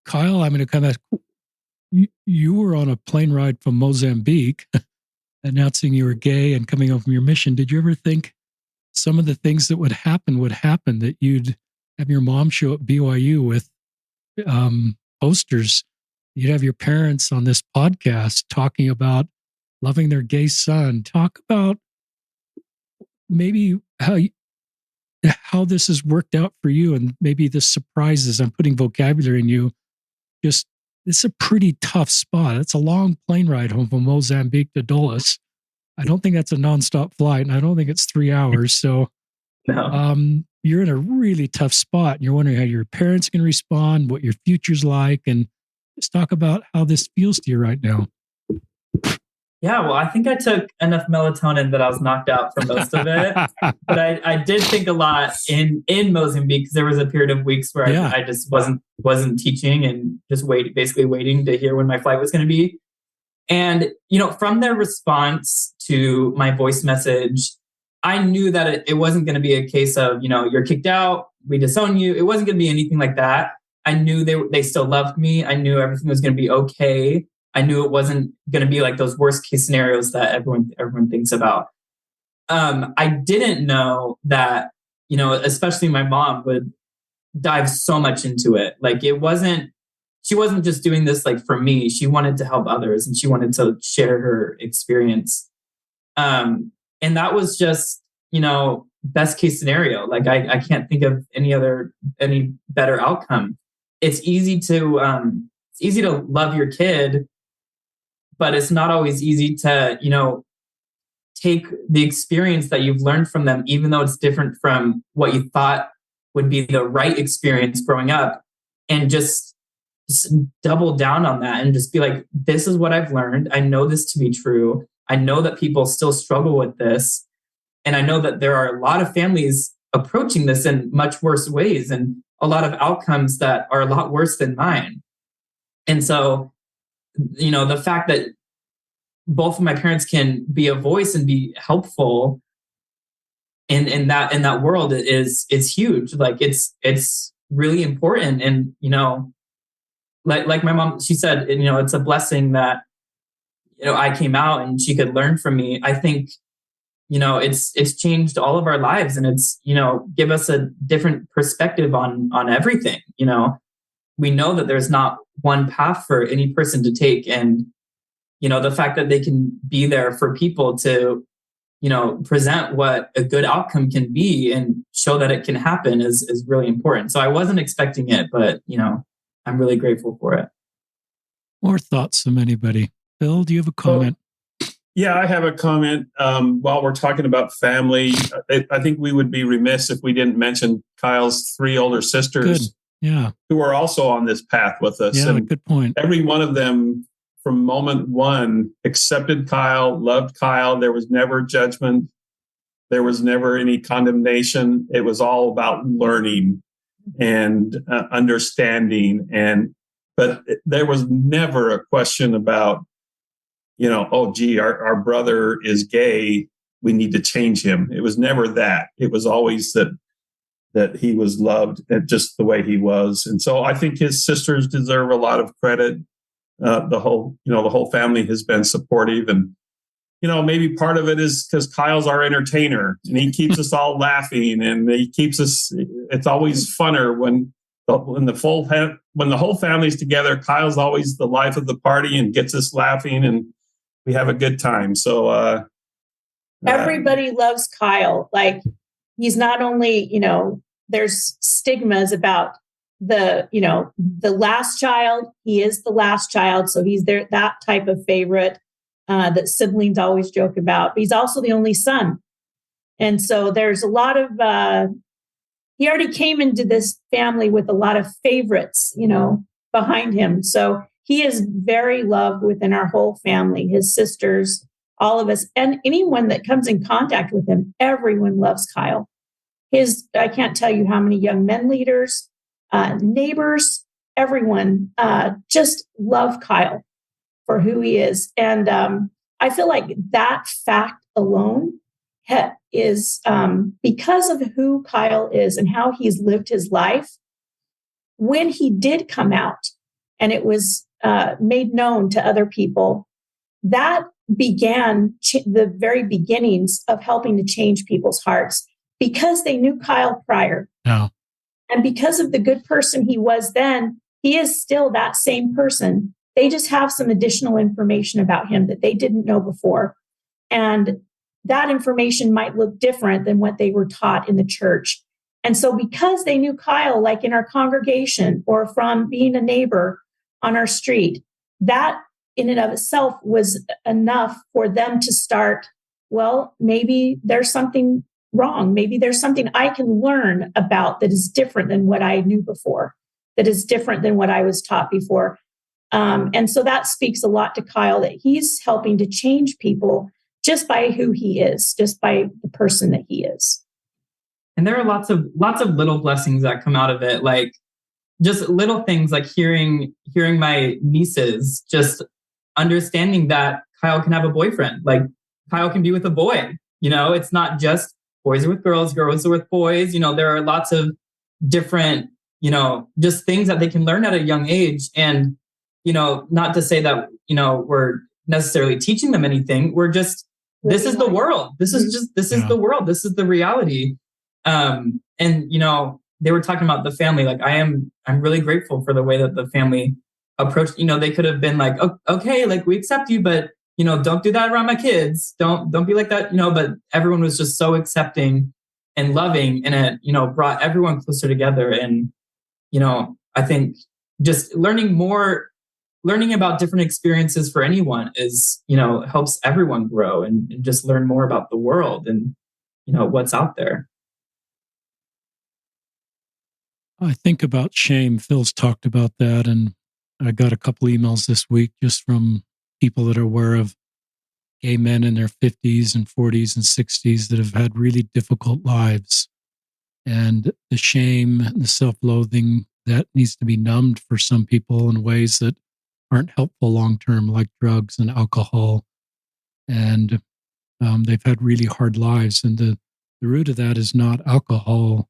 Kyle, I'm going to come at you were on a plane ride from Mozambique announcing you were gay and coming home from your mission. Did you ever think some of the things that would happen, that you'd have your mom show up BYU with posters? You'd have your parents on this podcast talking about loving their gay son. Talk about maybe how this has worked out for you, and maybe the surprises. I'm putting vocabulary in you. Just, it's a pretty tough spot. It's a long plane ride home from Mozambique to Dulles. I don't think that's a nonstop flight, and I don't think it's 3 hours. So
No.
You're in a really tough spot, and you're wondering how your parents can respond, what your future's like, and just talk about how this feels to you right now.
Yeah, well, I think I took enough melatonin that I was knocked out for most of it. But I did think a lot in Mozambique, because there was a period of weeks where I just wasn't teaching and just basically waiting to hear when my flight was going to be. And, from their response to my voice message, I knew that it wasn't going to be a case of, you're kicked out, we disown you. It wasn't going to be anything like that. I knew they still loved me. I knew everything was going to be okay. I knew it wasn't going to be like those worst case scenarios that everyone thinks about. I didn't know that, especially my mom would dive so much into it. Like she wasn't just doing this like for me. She wanted to help others, and she wanted to share her experience. And that was just, best case scenario. Like I can't think of any better outcome. It's easy to love your kid, but it's not always easy to, take the experience that you've learned from them, even though it's different from what you thought would be the right experience growing up, and just double down on that and just be like, this is what I've learned. I know this to be true. I know that people still struggle with this. And I know that there are a lot of families approaching this in much worse ways, and a lot of outcomes that are a lot worse than mine. And so, the fact that both of my parents can be a voice and be helpful in that world is huge. Like it's really important. And, like my mom, she said, it's a blessing that, I came out and she could learn from me. I think, it's changed all of our lives, and it's, give us a different perspective on everything. We know that there's not one path for any person to take. And, the fact that they can be there for people to, present what a good outcome can be and show that it can happen is really important. So I wasn't expecting it, but, I'm really grateful for it.
More thoughts from anybody? Bill, do you have a comment?
Yeah, I have a comment. While we're talking about family, I think we would be remiss if we didn't mention Kyle's 3 older sisters.
Good. Yeah.
Who are also on this path with us.
Yeah,
and
good point.
Every one of them from moment one accepted Kyle, loved Kyle. There was never judgment. There was never any condemnation. It was all about learning and understanding. But there was never a question about, oh, gee, our brother is gay. We need to change him. It was never that. It was always that he was loved just the way he was. And so I think his sisters deserve a lot of credit. The whole family has been supportive, and, maybe part of it is because Kyle's our entertainer and he keeps us all laughing, and he keeps us, it's always funner when the whole family's together. Kyle's always the life of the party and gets us laughing, and we have a good time. So,
everybody loves Kyle. Like, he's not only, there's stigmas about the last child. He is the last child. So he's there, that type of favorite that siblings always joke about. But he's also the only son. And so there's a lot of, he already came into this family with a lot of favorites, behind him. So he is very loved within our whole family, his sisters, all of us, and anyone that comes in contact with him. Everyone loves Kyle. I can't tell you how many young men leaders, neighbors, everyone just love Kyle for who he is. And I feel like that fact alone is because of who Kyle is and how he's lived his life. When he did come out and it was made known to other people, that began the very beginnings of helping to change people's hearts, because they knew Kyle prior.
No.
And because of the good person he was then, he is still that same person. They just have some additional information about him that they didn't know before. And that information might look different than what they were taught in the church. And so because they knew Kyle, like in our congregation or from being a neighbor on our street, that in and of itself was enough for them to start, well, maybe there's something wrong. Maybe there's something I can learn about that is different than what I knew before, that is different than what I was taught before. And so that speaks a lot to Kyle, that he's helping to change people just by who he is, just by the person that he is.
And there are lots of little blessings that come out of it, like just little things like hearing my nieces just understanding that Kyle can have a boyfriend, like Kyle can be with a boy. It's not just boys are with girls, girls are with boys. There are lots of different, just things that they can learn at a young age. And, not to say that, we're necessarily teaching them anything. We're just, this is the world. This is the world. This is the reality. And, they were talking about the family. Like I'm really grateful for the way that the family approached, they could have been like, oh, okay, like we accept you, but don't do that around my kids. Don't be like that, but everyone was just so accepting and loving, and it, brought everyone closer together. And, I think just learning about different experiences for anyone is, helps everyone grow and just learn more about the world and, what's out there.
I think about shame. Phil's talked about that, and I got a couple emails this week just from people that are aware of gay men in their 50s and 40s and 60s that have had really difficult lives. And the shame and the self-loathing that needs to be numbed for some people in ways that aren't helpful long-term, like drugs and alcohol. And they've had really hard lives. And the root of that is not alcohol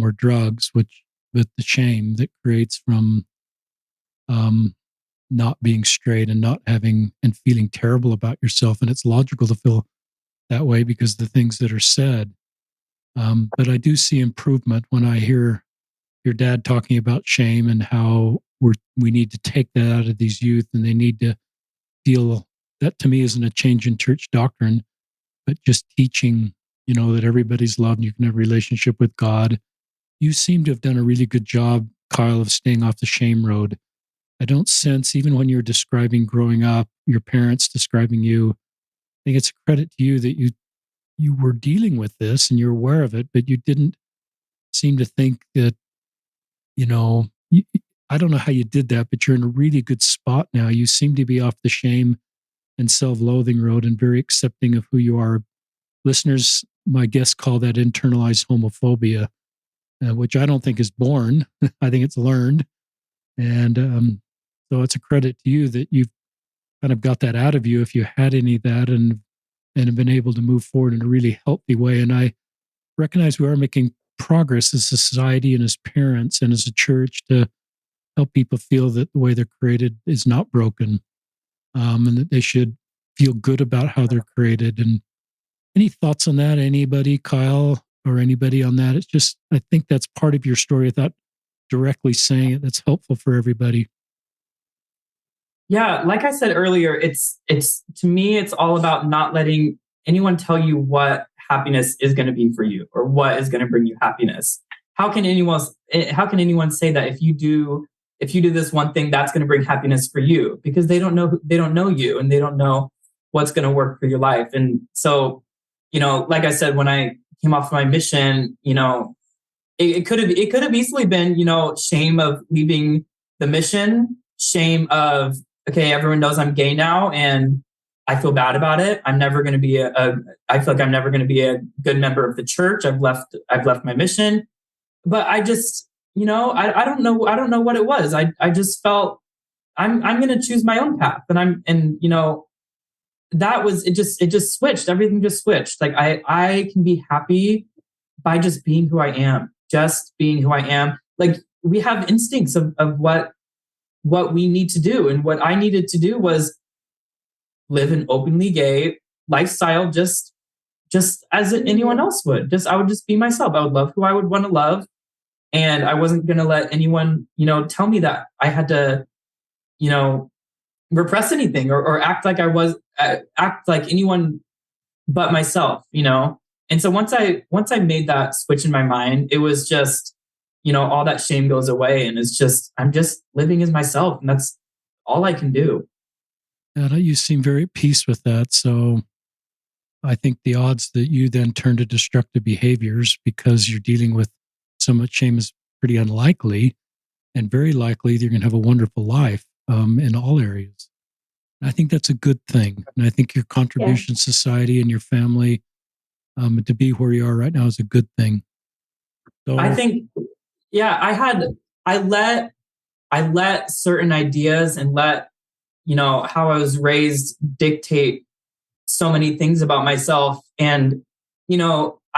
or drugs, but the shame that creates from not being straight and not having and feeling terrible about yourself. And it's logical to feel that way because of the things that are said. But I do see improvement when I hear your dad talking about shame and how we need to take that out of these youth, and they need to feel that. To me isn't a change in church doctrine, but just teaching, that everybody's loved and you can have a relationship with God. You seem to have done a really good job, Kyle, of staying off the shame road. I don't sense, even when you're describing growing up, your parents describing you, I think it's a credit to you that you were dealing with this and you're aware of it, but you didn't seem to think that, I don't know how you did that, but you're in a really good spot now. You seem to be off the shame and self-loathing road and very accepting of who you are. Listeners, my guests call that internalized homophobia, which I don't think is born. I think it's learned. And so it's a credit to you that you've kind of got that out of you, if you had any of that, and have been able to move forward in a really healthy way. And I recognize we are making progress as a society and as parents and as a church to help people feel that the way they're created is not broken, and that they should feel good about how they're created. And any thoughts on that? Anybody, Kyle, or anybody on that? It's just, I think that's part of your story without directly saying it. That's helpful for everybody.
Yeah, like I said earlier, it's to me, it's all about not letting anyone tell you happiness is going to be for you, or what is going to bring you happiness. How can anyone say that if you do this one thing, that's going to bring happiness for you? Because they don't know you, and they don't know what's going to work for your life. And so, like I said, when I came off my mission, it could have easily been, shame of leaving the mission, shame of, okay, everyone knows I'm gay now, and I feel bad about it. I'm never going to be I feel like I'm never going to be a good member of the church. I've left my mission. But I just, I don't know what it was. I just felt I'm going to choose my own path, and that was it. Just switched. Everything just switched. Like I can be happy by just being who I am. Just being who I am. Like we have instincts of what we need to do, and what I needed to do was live an openly gay lifestyle, just as anyone else would. I would just be myself. I would love who I would want to love. And I wasn't going to let anyone, tell me that I had to, repress anything or act like act like anyone but myself, And so once I made that switch in my mind, it was just, all that shame goes away, and it's just, I'm just living as myself, and that's all I can do.
You seem very at peace with that. So I think the odds that you then turn to destructive behaviors because you're dealing with so much shame is pretty unlikely, and very likely you're going to have a wonderful life in all areas. And I think that's a good thing. And I think your contribution to society and your family to be where you are right now is a good thing. So,
I think, I let certain ideas and let, how I was raised dictate so many things about myself. And,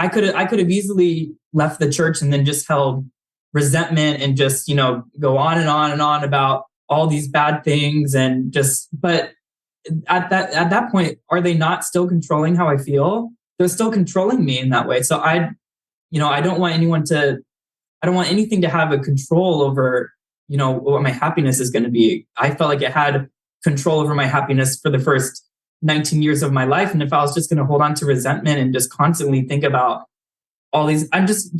I could have easily left the church and then just held resentment and just, go on and on and on about all these bad things. And but at that point, are they not still controlling how I feel? They're still controlling me in that way. So I don't want anything to have a control over, what my happiness is going to be. I felt like it had control over my happiness for the first 19 years of my life. And if I was just going to hold on to resentment and just constantly think about all these, I'm just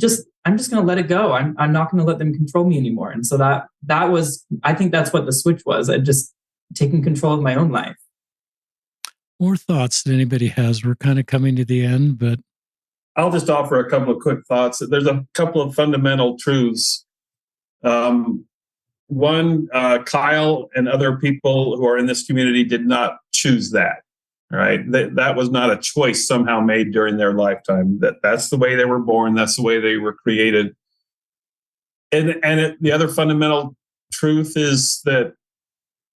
going to let it go. I'm not going to let them control me anymore. And so that was, I think that's what the switch was. I just taking control of my own life.
More thoughts that anybody has? We're kind of coming to the end, but
I'll just offer a couple of quick thoughts. There's a couple of fundamental truths. One, Kyle and other people who are in this community did not choose that. Right? That was not a choice somehow made during their lifetime. That's the way they were born. That's the way they were created. And the other fundamental truth is that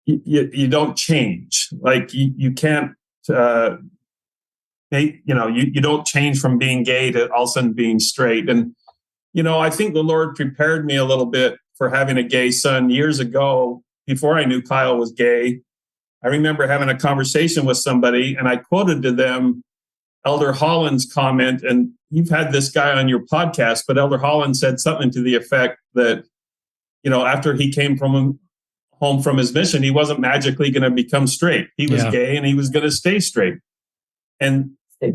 you don't change. Like you can't. You don't change from being gay to all of a sudden being straight. And I think the Lord prepared me a little bit for having a gay son years ago. Before I knew Kyle was gay, I remember having a conversation with somebody, and I quoted to them Elder Holland's comment, and you've had this guy on your podcast, but Elder Holland said something to the effect that, after he came home from his mission, he wasn't magically going to become straight. He was gay, and he was going to stay straight. And he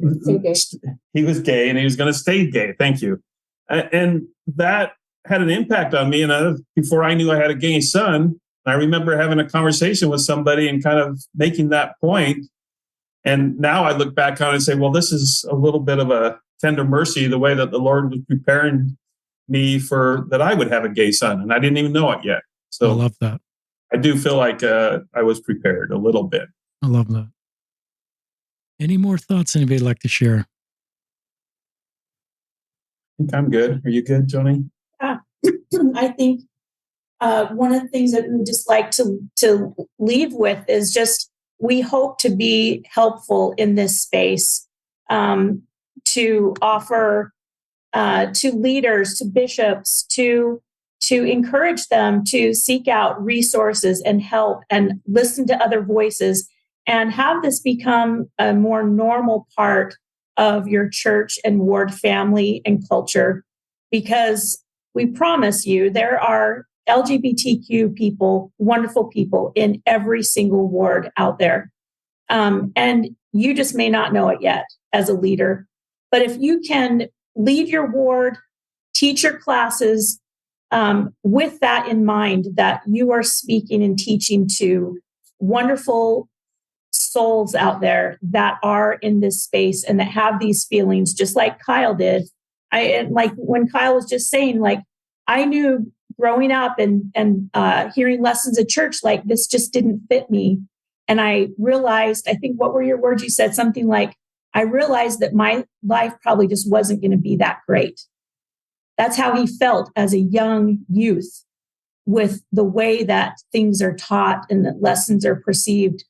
was gay, and he was going to stay gay. Thank you. And that had an impact on me. And before I knew I had a gay son, I remember having a conversation with somebody and kind of making that point. And now I look back on it and say, well, this is a little bit of a tender mercy, the way that the Lord was preparing me for that I would have a gay son. And I didn't even know it yet. So
I love that.
I do feel like I was prepared a little bit.
I love that. Any more thoughts anybody would like to share?
I think I'm good. Are you good, Joni?
I think one of the things that we just like to leave with is just, we hope to be helpful in this space, to offer to leaders, to bishops, to encourage them to seek out resources and help and listen to other voices, and have this become a more normal part of your church and ward family and culture. Because we promise you, there are LGBTQ people, wonderful people in every single ward out there. And you just may not know it yet as a leader. But if you can lead your ward, teach your classes with that in mind, that you are speaking and teaching to wonderful souls out there that are in this space and that have these feelings, just like Kyle did. Like when Kyle was just saying, like, I knew growing up and hearing lessons at church, like this just didn't fit me. And I realized, I think, what were your words? You said something like, I realized that my life probably just wasn't going to be that great. That's how he felt as a young youth, with the way that things are taught and that lessons are perceived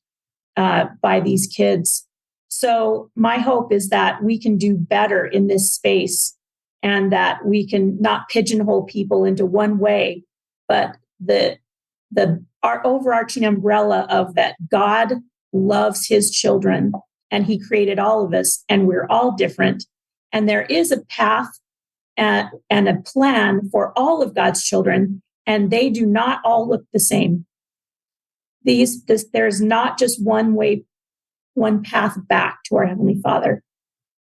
by these kids. So my hope is that we can do better in this space, and that we can not pigeonhole people into one way, but our overarching umbrella of that God loves his children, and he created all of us, and we're all different. And there is a path and a plan for all of God's children, and they do not all look the same. There's not just one way, one path back to our Heavenly Father.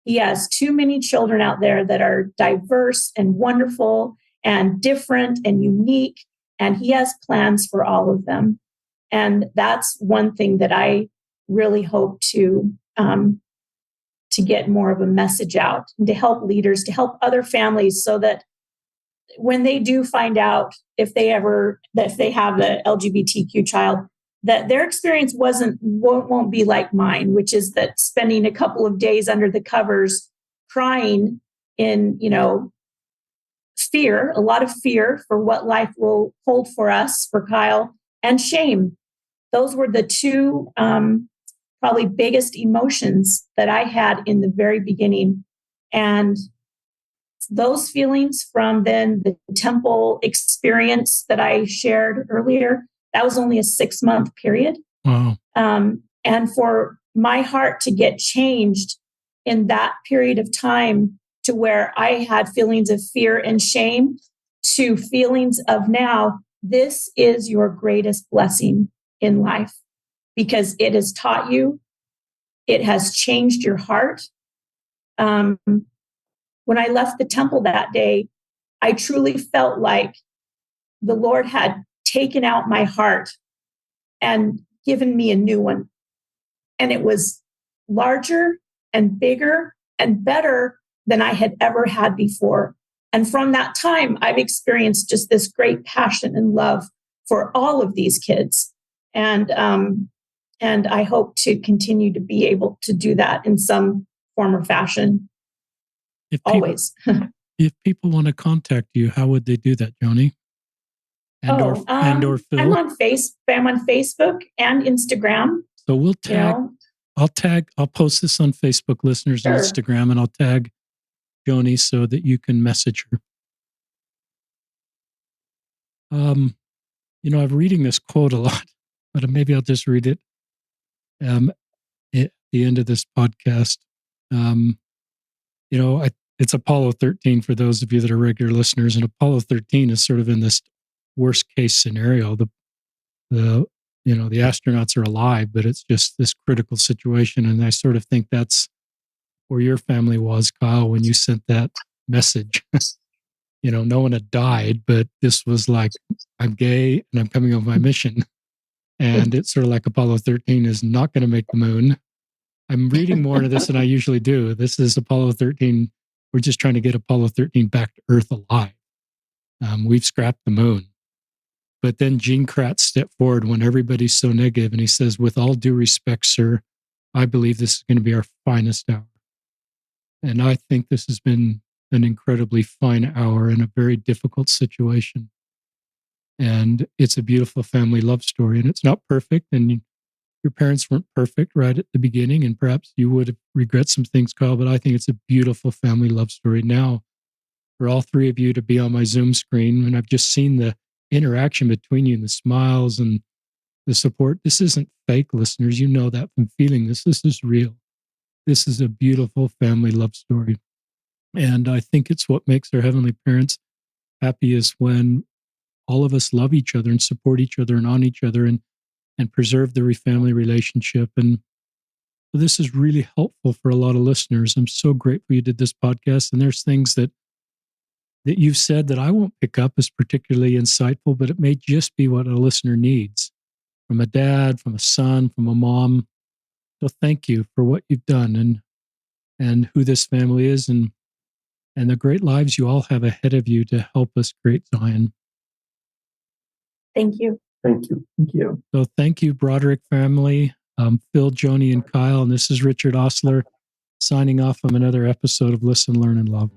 He has too many children out there that are diverse and wonderful and different and unique, and he has plans for all of them. And that's one thing that I really hope to get more of a message out, and to help leaders, to help other families, so that when they do find out, if they have the LGBTQ child, that their experience won't be like mine, which is that spending a couple of days under the covers crying in, fear, a lot of fear for what life will hold for us, for Kyle, and shame. Those were the two probably biggest emotions that I had in the very beginning. And those feelings from then the temple experience that I shared earlier, that was only a 6-month period.
Wow.
And for my heart to get changed in that period of time, to where I had feelings of fear and shame, to feelings of now, this is your greatest blessing in life, because it has taught you, it has changed your heart. When I left the temple that day, I truly felt like the Lord had taken out my heart and given me a new one. And it was larger and bigger and better than I had ever had before. And from that time, I've experienced just this great passion and love for all of these kids. And I hope to continue to be able to do that in some form or fashion. Always.
If people want to contact you, how would they do that, Joni? Or Phil?
I'm on Facebook and Instagram.
So we'll tag. I'll post this on Facebook, listeners,
Sure.
and Instagram, and I'll tag Joni so that you can message her. I'm reading this quote a lot, but maybe I'll just read it at the end of this podcast. It's Apollo 13 for those of you that are regular listeners, and Apollo 13 is sort of in this worst case scenario. The astronauts are alive, but it's just this critical situation. And I sort of think that's where your family was, Kyle, when you sent that message. No one had died, but this was like, I'm gay and I'm coming on my mission. And it's sort of like Apollo 13 is not going to make the moon. I'm reading more into this than I usually do. This is Apollo 13. We're just trying to get Apollo 13 back to Earth alive. We've scrapped the moon. But then Gene Kratz stepped forward when everybody's so negative, and he says, with all due respect, sir, I believe this is going to be our finest hour. And I think this has been an incredibly fine hour in a very difficult situation. And it's a beautiful family love story, and it's not perfect. And your parents weren't perfect right at the beginning, and perhaps you would regret some things, Kyle, but I think it's a beautiful family love story. Now, for all three of you to be on my Zoom screen, and I've just seen the interaction between you and the smiles and the support. This isn't fake, listeners. You know that from feeling this. This is real. This is a beautiful family love story. And I think it's what makes our heavenly parents happy, is when all of us love each other and support each other and on each other and preserve the family relationship. And So this is really helpful for a lot of listeners. I'm so grateful you did this podcast. And there's things that you've said that I won't pick up as particularly insightful, but it may just be what a listener needs from a dad, from a son, from a mom. So thank you for what you've done and who this family is and the great lives you all have ahead of you to help us create Zion.
Thank you.
Thank you.
Thank you.
So thank you, Broderick family, Phil, Joni, and Kyle. And this is Richard Osler signing off from another episode of Listen, Learn, and Love.